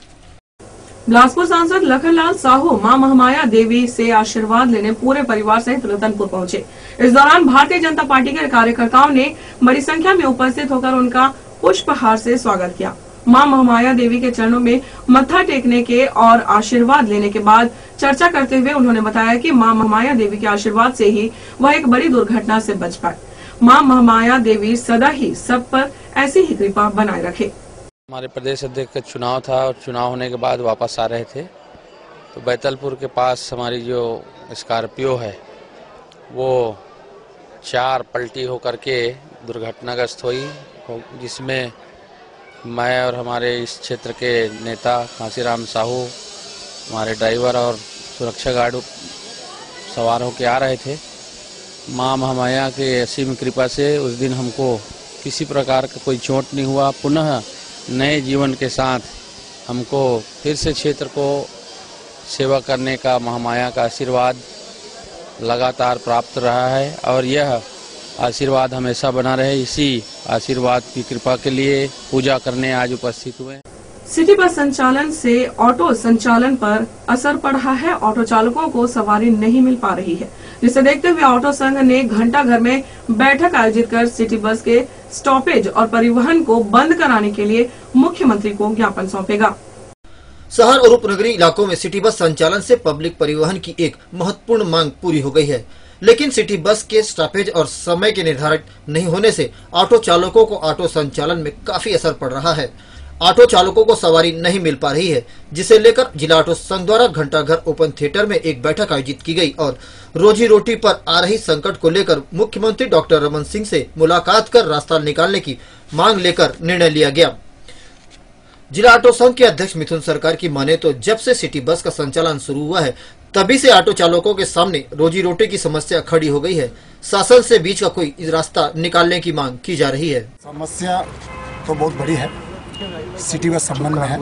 Speaker 2: बिलासपुर सांसद लखनलाल साहू मां महामाया देवी से आशीर्वाद लेने पूरे परिवार सहित रतनपुर पहुंचे। इस दौरान भारतीय जनता पार्टी के कार्यकर्ताओं ने बड़ी संख्या में उपस्थित होकर उनका पुष्पहार से स्वागत किया। मां महामाया देवी के चरणों में मत्था टेकने के और आशीर्वाद लेने के बाद चर्चा करते हुए उन्होंने बताया कि मां महामाया देवी के आशीर्वाद से ही वह एक बड़ी दुर्घटना से बच पाए। मां महामाया देवी सदा ही सब पर ऐसी ही कृपा बनाए रखे।
Speaker 23: हमारे प्रदेश अध्यक्ष का चुनाव था और चुनाव होने के बाद वापस आ रहे थे तो बैतलपुर के पास हमारी जो स्कॉर्पियो है वो 4 पलटी होकर के दुर्घटनाग्रस्त हुई, जिसमें मैं और हमारे इस क्षेत्र के नेता कांसीराम साहू, हमारे ड्राइवर और सुरक्षा गार्ड सवार होकर आ रहे थे। मां महामाया के असीम कृपा से उस दिन हमको किसी प्रकार का कोई चोट नहीं हुआ। पुनः नए जीवन के साथ हमको फिर से क्षेत्र को सेवा करने का महामाया का आशीर्वाद लगातार प्राप्त रहा है और यह आशीर्वाद हमेशा बना रहे। इसी आशीर्वाद की कृपा के लिए पूजा करने आज उपस्थित हुए।
Speaker 2: सिटी बस संचालन से ऑटो संचालन पर असर पड़ रहा है। ऑटो चालकों को सवारी नहीं मिल पा रही है, जिसे देखते हुए ऑटो संघ ने घंटा घर में बैठक आयोजित कर सिटी बस के स्टॉपेज और परिवहन को बंद कराने के लिए मुख्यमंत्री को ज्ञापन सौंपेगा।
Speaker 1: शहर और उपनगरीय इलाकों में सिटी बस संचालन से पब्लिक परिवहन की एक महत्वपूर्ण मांग पूरी हो गई है, लेकिन सिटी बस के स्टॉपेज और समय के निर्धारित नहीं होने से ऑटो चालकों को ऑटो संचालन में काफी असर पड़ रहा है। ऑटो चालकों को सवारी नहीं मिल पा रही है, जिसे लेकर जिला ऑटो संघ द्वारा घंटा घर ओपन थिएटर में एक बैठक आयोजित की गई और रोजी रोटी पर आ रही संकट को लेकर मुख्यमंत्री डॉक्टर रमन सिंह से मुलाकात कर रास्ता निकालने की मांग लेकर निर्णय लिया गया। जिला ऑटो संघ के अध्यक्ष मिथुन सरकार की माने तो जब से सिटी बस का संचालन शुरू हुआ है तभी से ऑटो चालकों के सामने रोजी रोटी की समस्या खड़ी हो गई है। शासन से बीच का कोई रास्ता निकालने की मांग की जा रही है।
Speaker 24: समस्या तो बहुत बड़ी है, सिटी बस संबंध में है।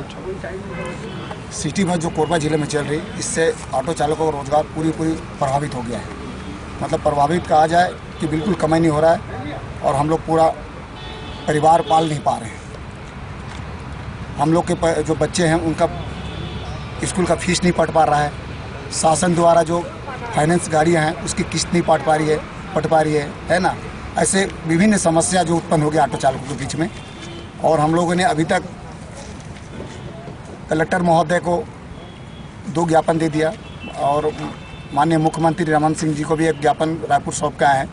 Speaker 24: सिटी बस जो कोरबा जिले में चल रही, इससे ऑटो चालकों का रोजगार पूरी प्रभावित हो गया है। मतलब प्रभावित कहा जाए कि बिल्कुल कमाई नहीं हो रहा है और हम लोग पूरा परिवार पाल नहीं पा रहे हैं। हम लोग के जो बच्चे हैं उनका स्कूल का फीस नहीं पट पा रहा है। शासन द्वारा जो फाइनेंस गाड़ियाँ हैं उसकी किस्त नहीं पट पा रही है ना। ऐसे विभिन्न समस्या जो उत्पन्न हो गया ऑटो चालकों के बीच में। और हम लोगों ने अभी तक कलेक्टर महोदय को 2 ज्ञापन दे दिया और माननीय मुख्यमंत्री रमन सिंह जी को भी एक ज्ञापन रायपुर सौंप के आए हैं।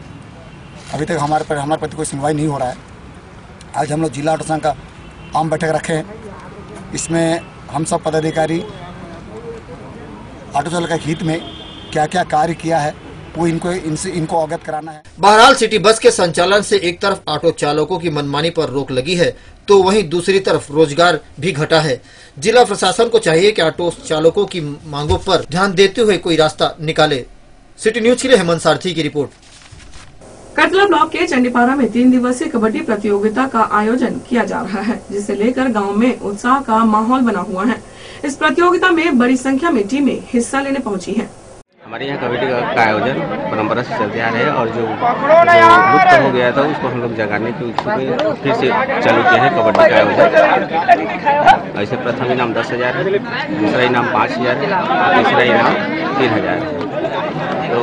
Speaker 24: अभी तक हमारे प्रति कोई सुनवाई नहीं हो रहा है। आज हम लोग जिला ऑटो संघ का आम बैठक रखे हैं। इसमें हम सब पदाधिकारी ऑटो चालक के हित में क्या क्या कार्य किया है वो इनको अवगत कराना है।
Speaker 1: बहरहाल सिटी बस के संचालन से एक तरफ ऑटो चालकों की मनमानी पर रोक लगी है तो वहीं दूसरी तरफ रोजगार भी घटा है। जिला प्रशासन को चाहिए कि ऑटो चालकों की मांगों पर ध्यान देते हुए कोई रास्ता निकाले। सिटी न्यूज के लिए हेमंत सारथी की रिपोर्ट।
Speaker 2: कटला ब्लॉक के चंडीपारा में 3 दिवसीय कबड्डी प्रतियोगिता का आयोजन किया जा रहा है, जिसे लेकर गांव में उत्साह का माहौल बना हुआ है। इस प्रतियोगिता में बड़ी संख्या में टीमें हिस्सा लेने पहुंची हैं।
Speaker 3: हमारे यहाँ कबड्डी का आयोजन परंपरा से चलते आ रहे हैं और जो लुप्त हो गया था उसको हम लोग जगाने की फिर से चालू किया है कबड्डी का आयोजन। ऐसे प्रथम इनाम 10,000 है, दूसरा इनाम 5,000 है, तीसरा इनाम 3,000 है। तो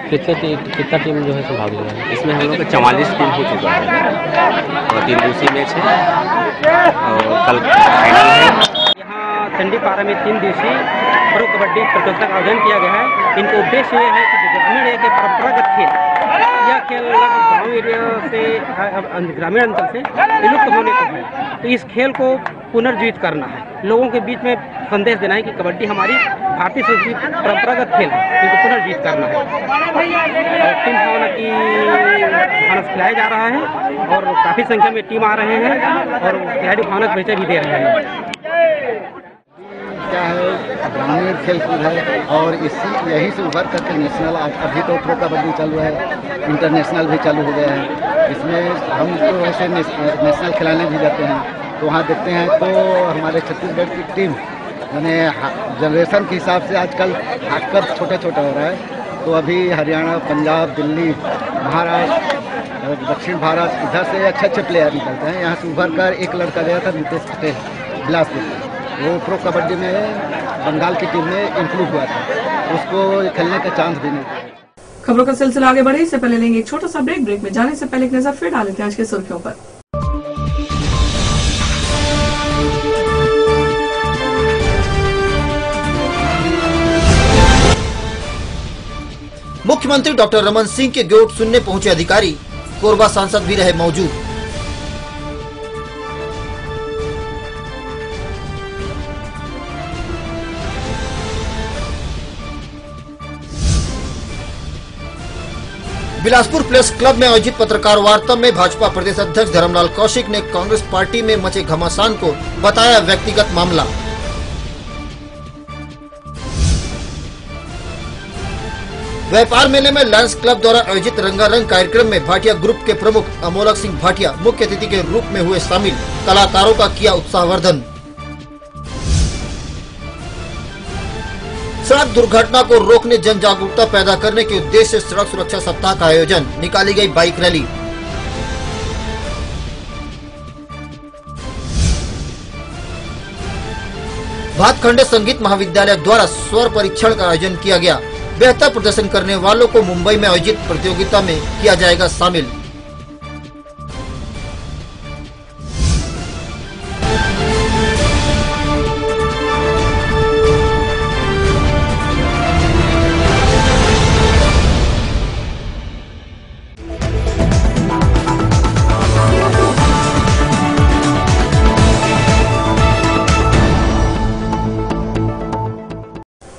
Speaker 3: कितना टीम जो है भाग लिया है? इसमें हम लोग का 44 टीम हो चुका है और 3 दिवसीय मैच है और कल फाइनल है। यहाँ चंडीपारा में 3 दिवसीय प्रो कबड्डी प्रतियोगिता का आयोजन किया गया है। इनका उद्देश्य यह है कि ग्रामीण एरिया के परंपरागत खेल, यह खेल गाँव एरिया से ग्रामीण अंचल से विलुप्त होने को है, तो इस खेल को पुनर्जीवित करना है, लोगों के बीच में संदेश देना है कि कबड्डी हमारी भारतीय संस्कृति परंपरागत खेल है, इनको पुनर्जीवित करना है। टीम भावना की भावना खिलाया जा रहा है और काफ़ी संख्या में टीम आ रहे हैं और खिलाड़ी भावना परिचय भी दे रहे हैं।
Speaker 24: क्या है ग्रामीण खेल कूद है और यही से उभर करके नेशनल, अभी तो प्रो कबड्डी चालू है, इंटरनेशनल भी चालू हो गया है। इसमें हम तो वैसे नेशनल खिलाने भी जाते हैं तो वहाँ देखते हैं तो हमारे छत्तीसगढ़ की टीम यानी जनरेशन के हिसाब से आजकल हटकर छोटा छोटा हो रहा है। तो अभी हरियाणा, पंजाब, दिल्ली, महाराष्ट्र, दक्षिण भारत, इधर से अच्छे प्लेयर निकलते हैं। यहाँ से उभर कर एक लड़का गया था नितेश पटेल बिलासपुर, वो प्रो कबड्डी में बंगाल की टीम में इंक्लूड हुआ था, उसको खेलने का चांस भी नहीं था।
Speaker 2: खबरों का सिलसिला आगे बढ़े इससे पहले लेंगे एक छोटा सा ब्रेक में जाने से पहले एक नजर फिर डालेंगे आज के सुर्खियों पर।
Speaker 1: मुख्यमंत्री डॉक्टर रमन सिंह के गोट सुनने पहुंचे अधिकारी, कोरबा सांसद भी रहे मौजूद। बिलासपुर प्रेस क्लब में आयोजित पत्रकार वार्ता में भाजपा प्रदेश अध्यक्ष धर्मलाल कौशिक ने कांग्रेस पार्टी में मचे घमासान को बताया व्यक्तिगत मामला। व्यापार मेले में लायंस क्लब द्वारा आयोजित रंगारंग कार्यक्रम में भाटिया ग्रुप के प्रमुख अमोलक सिंह भाटिया मुख्य अतिथि के रूप में हुए शामिल, कलाकारों का किया उत्साहवर्धन। सड़क दुर्घटना को रोकने जन जागरूकता पैदा करने के उद्देश्य से सड़क सुरक्षा सप्ताह का आयोजन, निकाली गई बाइक रैली। भातखंडे संगीत महाविद्यालय द्वारा स्वर परीक्षण का आयोजन किया गया। बेहतर प्रदर्शन करने वालों को मुंबई में आयोजित प्रतियोगिता में किया जाएगा शामिल।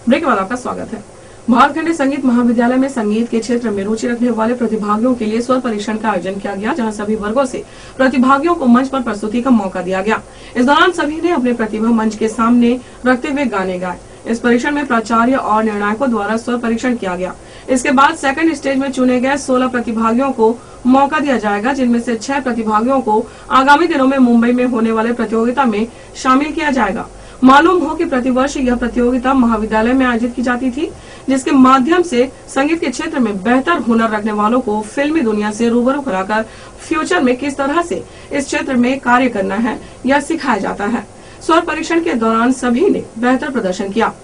Speaker 2: ब्रेक के बाद आपका स्वागत है। भातखंडे संगीत महाविद्यालय में संगीत के क्षेत्र में रुचि रखने वाले प्रतिभागियों के लिए स्वर परीक्षण का आयोजन किया गया, जहां सभी वर्गों से प्रतिभागियों को मंच पर प्रस्तुति का मौका दिया गया। इस दौरान सभी ने अपने प्रतिभा मंच के सामने रखते हुए गाने गाए। इस परीक्षण में प्राचार्य और निर्णायकों द्वारा स्वर परीक्षण किया गया। इसके बाद सेकंड स्टेज में चुने गए 16 प्रतिभागियों को मौका दिया जाएगा, जिनमें से 6 प्रतिभागियों को आगामी दिनों में मुंबई में होने वाले प्रतियोगिता में शामिल किया जाएगा। मालूम हो कि प्रतिवर्ष यह प्रतियोगिता महाविद्यालय में आयोजित की जाती थी, जिसके माध्यम से संगीत के क्षेत्र में बेहतर हुनर रखने वालों को फिल्मी दुनिया से रूबरू कराकर फ्यूचर में किस तरह से इस क्षेत्र में कार्य करना है यह सिखाया जाता है। स्वर परीक्षण के दौरान सभी ने बेहतर प्रदर्शन किया।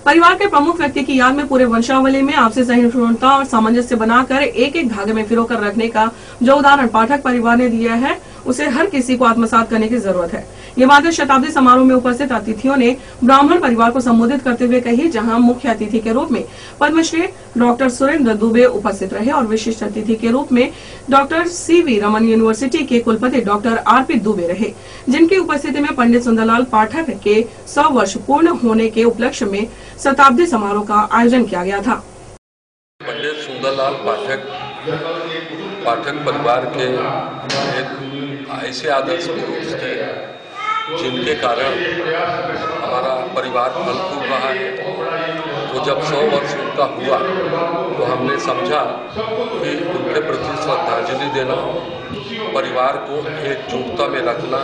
Speaker 2: परिवार के प्रमुख व्यक्ति की याद में पूरे वंशावली में आपसी सहिष्णुता और सामंजस्य बनाकर एक एक धागे में पिरो कर रखने का जो उदाहरण पाठक परिवार ने दिया है, उसे हर किसी को आत्मसात करने की जरूरत है। ये बातें शताब्दी समारोह में उपस्थित अतिथियों ने ब्राह्मण परिवार को संबोधित करते हुए कही, जहां मुख्य अतिथि के रूप में पद्मश्री डॉक्टर सुरेंद्र दुबे उपस्थित रहे और विशिष्ट अतिथि के रूप में डॉक्टर CV रमन यूनिवर्सिटी के कुलपति डॉक्टर RP दुबे रहे, जिनकी उपस्थिति में पंडित सुंदरलाल पाठक के 100 वर्ष पूर्ण होने के उपलक्ष्य में शताब्दी समारोह का आयोजन किया गया था।
Speaker 21: पंडित सुंदरलाल पाठक परिवार के एक ऐसे आदर्श पुरुष थे जिनके कारण हमारा परिवार फल फूल रहा है। तो जब 100 वर्ष उनका हुआ तो हमने समझा कि उनके प्रति श्रद्धांजलि देना, परिवार को एकजुटता में रखना,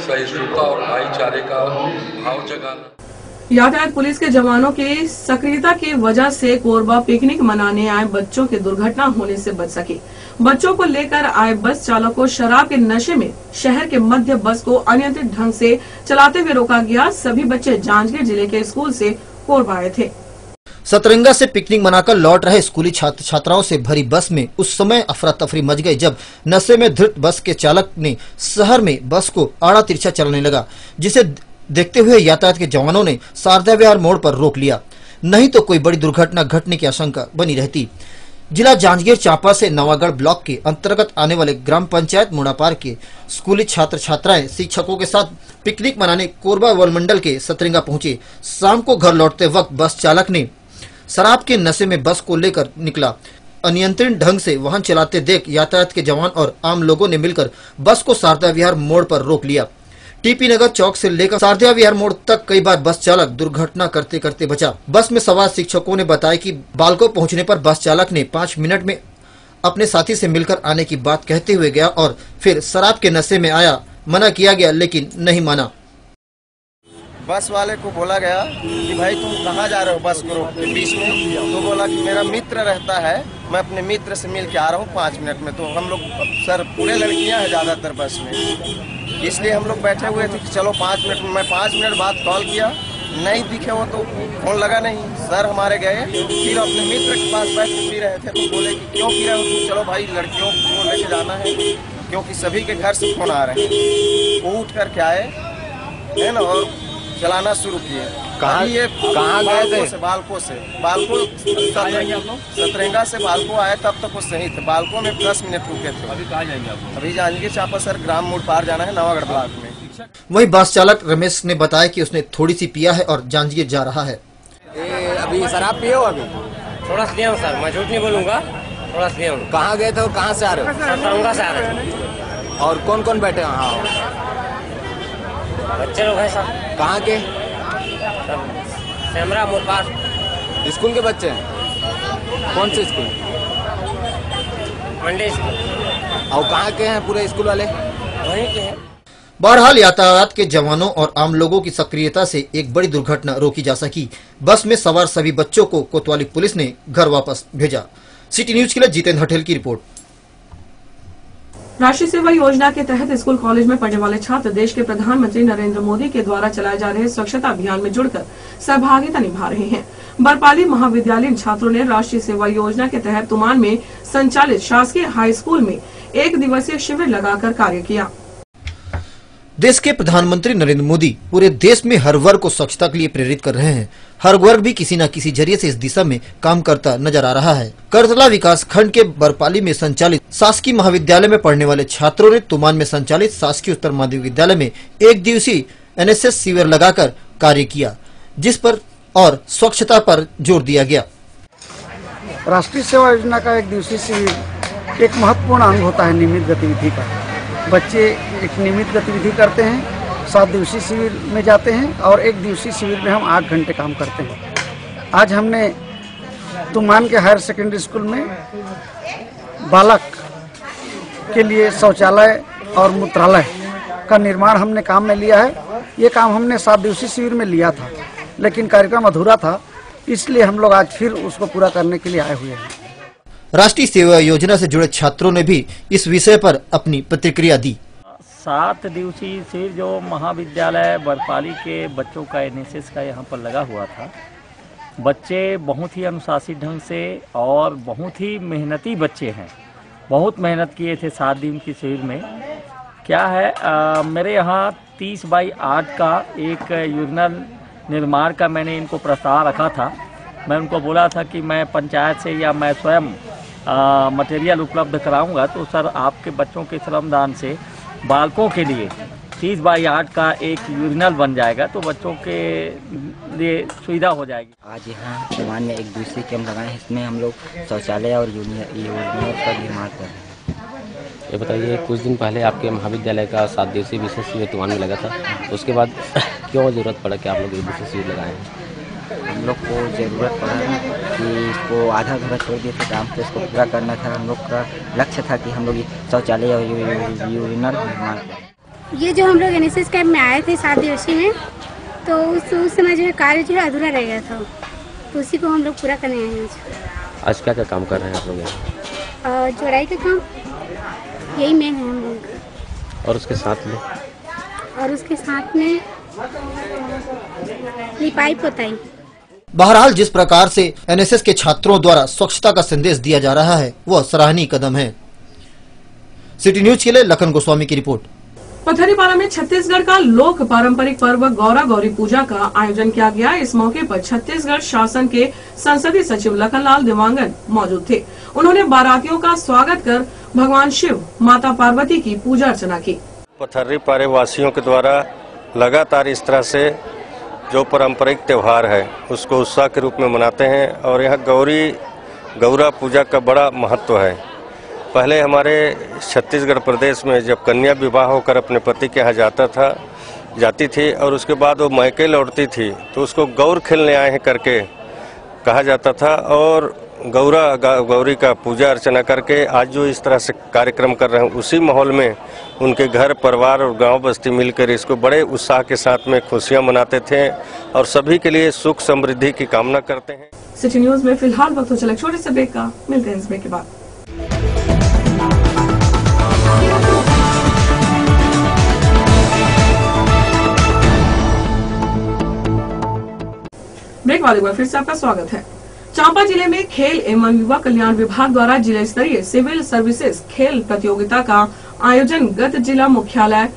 Speaker 21: सहिष्णुता और भाईचारे का भाव जगाना।
Speaker 2: यातायात पुलिस के जवानों की सक्रियता की वजह से कोरबा पिकनिक मनाने आए बच्चों की दुर्घटना होने से बच सकी। बच्चों को लेकर आए बस चालक को शराब के नशे में शहर के मध्य बस को अनियंत्रित ढंग से चलाते हुए रोका गया। सभी बच्चे जांजगीर जिले के स्कूल से कोरबा आए थे।
Speaker 1: सतरंगा से पिकनिक मनाकर लौट रहे स्कूली छात्र छात्राओं से भरी बस में उस समय अफरा तफरी मच गई जब नशे में धृत बस के चालक ने शहर में बस को आड़ा तिरछा चलाने लगा, जिसे देखते हुए यातायात के जवानों ने शारदा विहार मोड़ पर रोक लिया, नहीं तो कोई बड़ी दुर्घटना घटने की आशंका बनी रहती। जिला जांजगीर चांपा से नवागढ़ ब्लॉक के अंतर्गत आने वाले ग्राम पंचायत मुड़ापार के स्कूली छात्र छात्राएं शिक्षकों के साथ पिकनिक मनाने कोरबा वन मंडल के सतरंगा पहुंचे। शाम को घर लौटते वक्त बस चालक ने शराब के नशे में बस को लेकर निकला। अनियंत्रित ढंग से वाहन चलाते देख यातायात के जवान और आम लोगों ने मिलकर बस को शारदा विहार मोड़ पर रोक लिया। टीपी नगर चौक से लेकर शारदा विहार मोड़ तक कई बार बस चालक दुर्घटना करते करते बचा। बस में सवार शिक्षकों ने बताया कि बालको पहुंचने पर बस चालक ने 5 मिनट में अपने साथी से मिलकर आने की बात कहते हुए गया और फिर शराब के नशे में आया। मना किया गया लेकिन नहीं माना।
Speaker 4: बस वाले को बोला गया कि भाई तुम कहाँ जा रहे हो बस को रोक के बीच में, तो बोला कि मेरा मित्र रहता है, मैं अपने मित्र से मिल के आ रहा हूँ 5 मिनट में। तो हम लोग सर पूरे लड़कियाँ हैं ज़्यादातर बस में, इसलिए हम लोग बैठे हुए थे कि चलो 5 मिनट में। मैं 5 मिनट बाद कॉल किया, नहीं दिखे वो तो फोन लगा नहीं। सर हमारे गए, फिर अपने मित्र के पास बैठ के पी रहे थे तो बोले कि क्यों पी रहे हो तुम, चलो भाई लड़कियों को लेके जाना है क्योंकि सभी के घर से फोन आ रहे हैं। वो उठ करके आए है ना और चलाना शुरू किए।
Speaker 5: कहाँ गए थे?
Speaker 4: बालको सतरंगा से बालको आए, तब तक वो सही थे। बालको में 10 मिनट रुके थे।
Speaker 5: अभी कहाँ जाएंगे आप?
Speaker 4: अभी जांजगीर चांपा सर ग्राम मोड़ पार जाना है नवागढ़ ब्लॉक में।
Speaker 1: वही बस चालक रमेश ने बताया कि उसने थोड़ी सी पिया है और जांजगीर जा रहा है।
Speaker 5: अभी शराब पिए हो? अभी
Speaker 6: थोड़ा सा पिया हूँ सर, मैं झूठ नहीं बोलूँगा, थोड़ा सा पिया हूँ।
Speaker 5: कहाँ गए थे और कहाँ से आ रहे हो?
Speaker 6: सतरंगा से आ रहे हैं।
Speaker 5: और कौन कौन बैठे हैं?
Speaker 6: बच्चे लोग हैं सर।
Speaker 5: कहाँ के?
Speaker 6: सेमरा मोड़ पार।
Speaker 5: स्कूल के बच्चे हैं? कौन से स्कूल?
Speaker 6: मंडी स्कूल।
Speaker 5: और कहाँ के हैं पूरे स्कूल वाले?
Speaker 6: वहीं के हैं।
Speaker 1: बहरहाल यातायात के जवानों और आम लोगों की सक्रियता से एक बड़ी दुर्घटना रोकी जा सकी। बस में सवार सभी बच्चों को कोतवाली पुलिस ने घर वापस भेजा। सिटी न्यूज के लिए जितेंद्र हटेल की रिपोर्ट।
Speaker 2: राष्ट्रीय सेवा योजना के तहत स्कूल कॉलेज में पढ़ने वाले छात्र देश के प्रधानमंत्री नरेंद्र मोदी के द्वारा चलाए जा रहे स्वच्छता अभियान में जुड़कर सहभागिता निभा रहे हैं। बरपाली महाविद्यालयीन छात्रों ने राष्ट्रीय सेवा योजना के तहत तुमान में संचालित शासकीय हाई स्कूल में 1 दिवसीय शिविर लगाकर कार्य किया।
Speaker 1: देश के प्रधानमंत्री नरेंद्र मोदी पूरे देश में हर वर्ग को स्वच्छता के लिए प्रेरित कर रहे हैं। हर वर्ग भी किसी न किसी जरिए से इस दिशा में काम करता नजर आ रहा है। करतला विकास खंड के बरपाली में संचालित शासकीय महाविद्यालय में पढ़ने वाले छात्रों ने तुमान में संचालित शासकीय उत्तर माध्यमिक विद्यालय में 1 दिवसीय NSS शिविर लगाकर कार्य किया, जिस पर और स्वच्छता पर जोर दिया गया।
Speaker 8: राष्ट्रीय सेवा योजना का 1 दिवसीय शिविर एक महत्वपूर्ण अंग होता है नियमित गतिविधि का। बच्चे एक नियमित गतिविधि करते हैं, 7 दिवसीय शिविर में जाते हैं और 1 दिवसीय शिविर में हम 8 घंटे काम करते हैं। आज हमने तुमान के हायर सेकेंडरी स्कूल में बालक के लिए शौचालय और मूत्रालय का निर्माण हमने काम में लिया है। ये काम हमने 7 दिवसीय शिविर में लिया था, लेकिन कार्यक्रम अधूरा था, इसलिए हम लोग आज फिर उसको पूरा करने के लिए आए हुए हैं।
Speaker 1: राष्ट्रीय सेवा योजना से जुड़े छात्रों ने भी इस विषय पर अपनी प्रतिक्रिया दी।
Speaker 25: 7 दिवसीय शिविर जो महाविद्यालय बरपाली के बच्चों का NSS का यहाँ पर लगा हुआ था, बच्चे बहुत ही अनुशासित ढंग से और बहुत ही मेहनती बच्चे हैं। बहुत मेहनत किए थे 7 दिन की शिविर में। क्या है मेरे यहाँ 30 बाई 8 का एक यूरिनल निर्माण का मैंने इनको प्रस्ताव रखा था। मैं उनको बोला था कि मैं पंचायत से या मैं स्वयं मटेरियल उपलब्ध कराऊंगा, तो सर आपके बच्चों के श्रमदान से बालकों के लिए 30 बाई 8 का एक यूरिनल बन जाएगा, तो बच्चों के लिए सुविधा हो जाएगी।
Speaker 9: आज यहाँ सिवान में एक दूसरी कैंप लगाए हैं, इसमें हम लोग शौचालय और यूरिनल का निर्माण कर रहे हैं।
Speaker 3: ये बताइए, कुछ दिन पहले आपके महाविद्यालय का 7 दिवसीय विशेष शिविर तुवान में लगा था, उसके बाद क्यों ज़रूरत पड़ा कि आप लोग ये विशेष शिविर लगाए हैं?
Speaker 9: हम लोग को ज़रूरत पड़ा कि इसको आधा अधूरा छोड़ दिए थे काम, तो इसको पूरा करना था। हम लोग का लक्ष्य था कि हम लोग शौचालय और यूरिनल निर्माण करें।
Speaker 10: ये जो हम लोग एनएसएस कैंप में आए थे 7 दिवसीय में, तो उस समय जो है कार्य जो है अधूरा रह गया था, तो उसी को हम लोग पूरा करने आए हैं।
Speaker 3: आज क्या क्या काम कर रहे हैं आप लोग यहाँ?
Speaker 10: जोड़ाई का काम यही मेन है हम लोग।
Speaker 3: और उसके साथ में
Speaker 10: लिपाई पोताई।
Speaker 1: बहरहाल जिस प्रकार से एनएसएस के छात्रों द्वारा स्वच्छता का संदेश दिया जा रहा है, वह सराहनीय कदम है। सिटी न्यूज के लिए लखन गोस्वामी की रिपोर्ट।
Speaker 2: पथरीपाला में छत्तीसगढ़ का लोक पारंपरिक पर्व गौरा गौरी पूजा का आयोजन किया गया। इस मौके पर छत्तीसगढ़ शासन के संसदीय सचिव लखनलाल देवांगन मौजूद थे। उन्होंने बारातियों का स्वागत कर भगवान शिव, माता पार्वती की पूजा अर्चना की।
Speaker 11: पथरीपाले वासियों के द्वारा लगातार इस तरह से जो पारंपरिक त्यौहार है उसको उत्साह के रूप में मनाते हैं और यहाँ गौरा पूजा का बड़ा महत्व है। पहले हमारे छत्तीसगढ़ प्रदेश में जब कन्या विवाह होकर अपने पति के यहाँ जाती थी और उसके बाद वो मायके लौटती थी, तो उसको गौर खेलने आए हैं करके कहा जाता था। और गौरी का पूजा अर्चना करके आज जो इस तरह से कार्यक्रम कर रहे हैं, उसी माहौल में उनके घर परिवार और गांव बस्ती मिलकर इसको बड़े उत्साह के साथ में खुशियां मनाते थे और सभी के लिए सुख समृद्धि की कामना करते हैं।
Speaker 2: सिटी न्यूज में फिलहाल वक्त हो चला छोटे से ब्रेक का, मिलते हैं इस ब्रेक के बाद। ब्रेक वाले बार फिर से आपका स्वागत है। चांपा जिले में खेल एवं युवा कल्याण विभाग द्वारा जिला स्तरीय सिविल सर्विसेज खेल प्रतियोगिता का आयोजन गत जिला मुख्यालय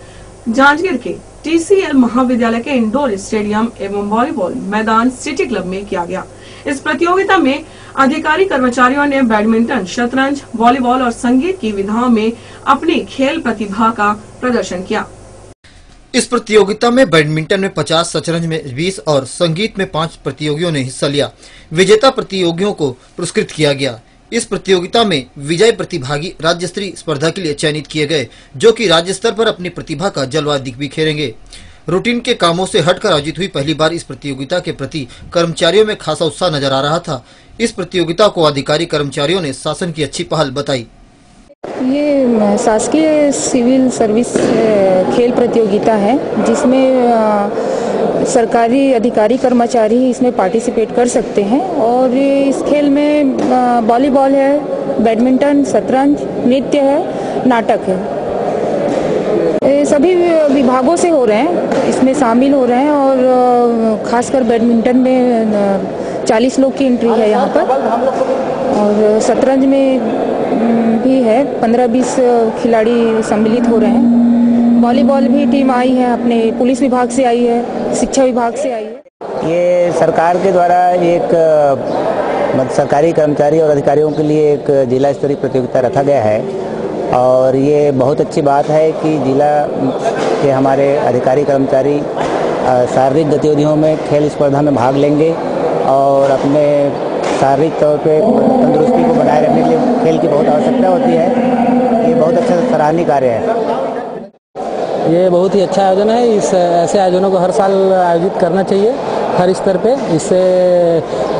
Speaker 2: जांजगीर के टीसीएल महाविद्यालय के इंडोर स्टेडियम एवं वॉलीबॉल मैदान सिटी क्लब में किया गया। इस प्रतियोगिता में अधिकारी कर्मचारियों ने बैडमिंटन, शतरंज, वॉलीबॉल और संगीत की विधाओं में अपनी खेल प्रतिभा का प्रदर्शन किया।
Speaker 1: इस प्रतियोगिता में बैडमिंटन में 50, शतरंज में 20 और संगीत में 5 प्रतियोगियों ने हिस्सा लिया। विजेता प्रतियोगियों को पुरस्कृत किया गया। इस प्रतियोगिता में विजयी प्रतिभागी राज्य स्तरीय स्पर्धा के लिए चयनित किए गए, जो कि राज्य स्तर पर अपनी प्रतिभा का जलवा बिखेरेंगे। रूटीन के कामों से हटकर आयोजित हुई पहली बार इस प्रतियोगिता के प्रति कर्मचारियों में खासा उत्साह नजर आ रहा था। इस प्रतियोगिता को अधिकारी कर्मचारियों ने शासन की अच्छी पहल बताई।
Speaker 12: ये शासकीय सिविल सर्विस खेल प्रतियोगिता है, जिसमें सरकारी अधिकारी कर्मचारी इसमें पार्टिसिपेट कर सकते हैं। और इस खेल में वॉलीबॉल है, बैडमिंटन, शतरंज, नृत्य है, नाटक है। ये सभी विभागों से हो रहे हैं, इसमें शामिल हो रहे हैं। और खासकर बैडमिंटन में 40 लोग की एंट्री है यहाँ पर, और शतरंज में भी है 15-20 खिलाड़ी सम्मिलित हो रहे हैं। वॉलीबॉल भी टीम आई है, अपने पुलिस विभाग से आई है, शिक्षा विभाग से आई है।
Speaker 9: ये सरकार के द्वारा एक सरकारी कर्मचारी और अधिकारियों के लिए एक जिला स्तरीय प्रतियोगिता रखा गया है। और ये बहुत अच्छी बात है कि जिला के हमारे अधिकारी कर्मचारी शारीरिक गतिविधियों में खेल स्पर्धा में भाग लेंगे और अपने शारीरिक तौर पे तंदुरुस्ती को बनाए रखने के लिए खेल की बहुत आवश्यकता होती है। ये बहुत अच्छा सराहनीय कार्य है।
Speaker 14: ये बहुत ही अच्छा आयोजन है। इस ऐसे आयोजनों को हर साल आयोजित करना चाहिए हर स्तर पे। इससे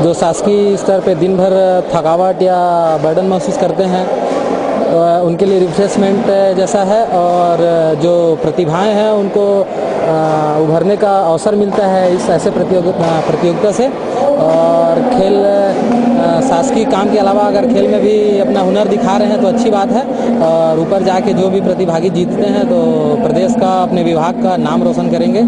Speaker 14: जो शासकीय स्तर पे दिन भर थकावट या बर्डन महसूस करते हैं, उनके लिए रिफ्रेशमेंट जैसा है। और जो प्रतिभाएं हैं उनको उभरने का अवसर मिलता है इस ऐसे प्रतियोगिता से। और खेल शासकीय काम के अलावा अगर खेल में भी अपना हुनर दिखा रहे हैं तो अच्छी बात है। और ऊपर जाके जो भी प्रतिभागी जीतते हैं तो प्रदेश का, अपने विभाग का नाम रोशन करेंगे।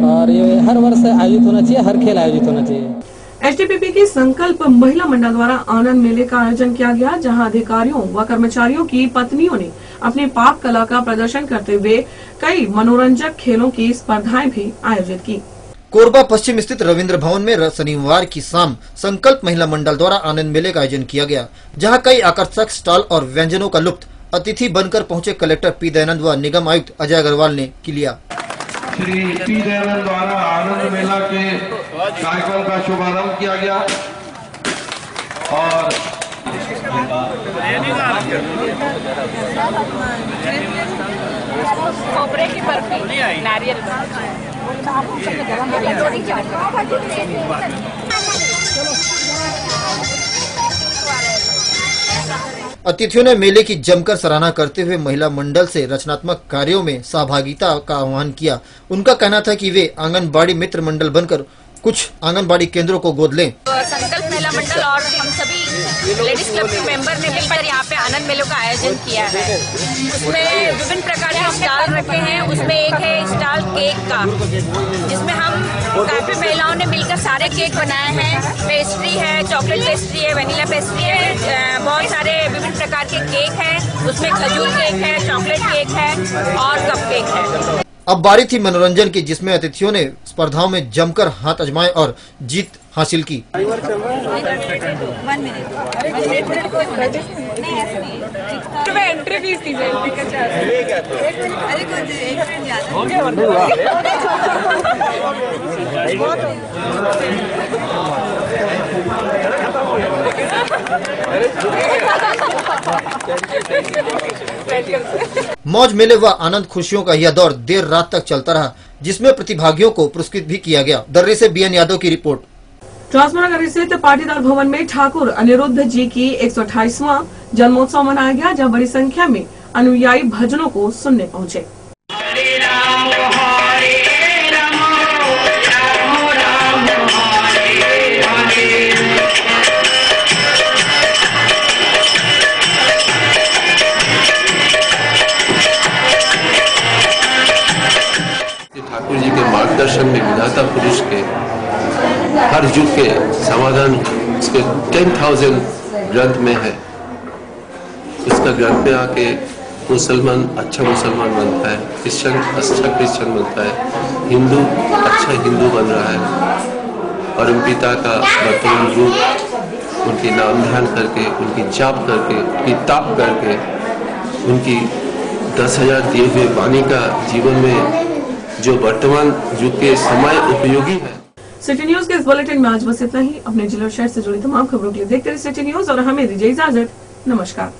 Speaker 14: और ये हर वर्ष आयोजित होना चाहिए, हर खेल आयोजित होना चाहिए।
Speaker 2: एचडीपीपी की संकल्प महिला मंडल द्वारा आनंद मेले का आयोजन किया गया, जहां अधिकारियों व कर्मचारियों की पत्नियों ने अपनी पाक कला का प्रदर्शन करते हुए कई मनोरंजक खेलों की स्पर्धाएं भी आयोजित की।
Speaker 1: कोरबा पश्चिम स्थित रविंद्र भवन में शनिवार की शाम संकल्प महिला मंडल द्वारा आनंद मेले का आयोजन किया गया, जहां कई आकर्षक स्टॉल और व्यंजनों का लुत्फ अतिथि बनकर पहुंचे कलेक्टर पी दयानंद व निगम आयुक्त अजय अग्रवाल ने लिया।
Speaker 7: श्री पी दयानंद द्वारा आनंद मेला के कार्यक्रम का शुभारंभ किया गया और
Speaker 15: खोपरे की बर्फी, नारियल
Speaker 1: अतिथियों ने मेले की जमकर सराहना करते हुए महिला मंडल से रचनात्मक कार्यों में सहभागिता का आह्वान किया। उनका कहना था कि वे आंगनबाड़ी मित्र मंडल बनकर कुछ आंगनबाड़ी केंद्रों को गोद लें।
Speaker 15: संकल्प महिला मंडल और हम सभी लेडीज क्लब के मेंबर ने मिलकर यहाँ पे आनंद मेलों का आयोजन किया है। उसमें विभिन्न प्रकार के स्टॉल रखे हैं। उसमें एक है स्टॉल केक का, जिसमें हम काफी महिलाओं ने मिलकर सारे केक बनाए हैं। पेस्ट्री है, चॉकलेट पेस्ट्री है, वनीला पेस्ट्री है, बहुत सारे विभिन्न प्रकार के केक हैं। उसमें खजूर केक है, चॉकलेट केक है और कप केक है।
Speaker 1: अब बारी थी मनोरंजन की, जिसमें अतिथियों ने स्पर्धाओं में जमकर हाथ आजमाए और जीत हासिल की।
Speaker 15: एंट्री फीस
Speaker 1: मौज मेले व आनंद खुशियों का यह दौर देर रात तक चलता रहा, जिसमें प्रतिभागियों को पुरस्कृत भी किया गया। दर्रे से बीएन यादव की रिपोर्ट।
Speaker 2: ट्रांसफर स्थित पाटीदार भवन में ठाकुर अनिरुद्ध जी की 128वां जन्मोत्सव मनाया गया, जहां बड़ी संख्या में अनुयायी भजनों को सुनने पहुंचे।
Speaker 18: ठाकुर जी के मार्गदर्शन में विधाता पुरुष के हर युग के समाधान उसके 10,000 ग्रंथ में है। उसका ग्रंथ में आके मुसलमान अच्छा मुसलमान बनता है, क्रिश्चियन अच्छा क्रिश्चियन बनता है, हिंदू अच्छा हिंदू बन रहा है। परमपिता का वर्तमान रूप उनके नाम ध्यान करके, उनकी जाप करके, उनकी ताप करके, उनकी 10,000 दिए हुए वाणी का जीवन में जो वर्तमान युग के समय उपयोगी है।
Speaker 2: सिटी न्यूज के इस बुलेटिन में आज बस इतना ही। अपने जिला शहर से जुड़ी तमाम खबरों के लिए देखते रहिए सिटी न्यूज और हमें दीजिए इजाजत। नमस्कार।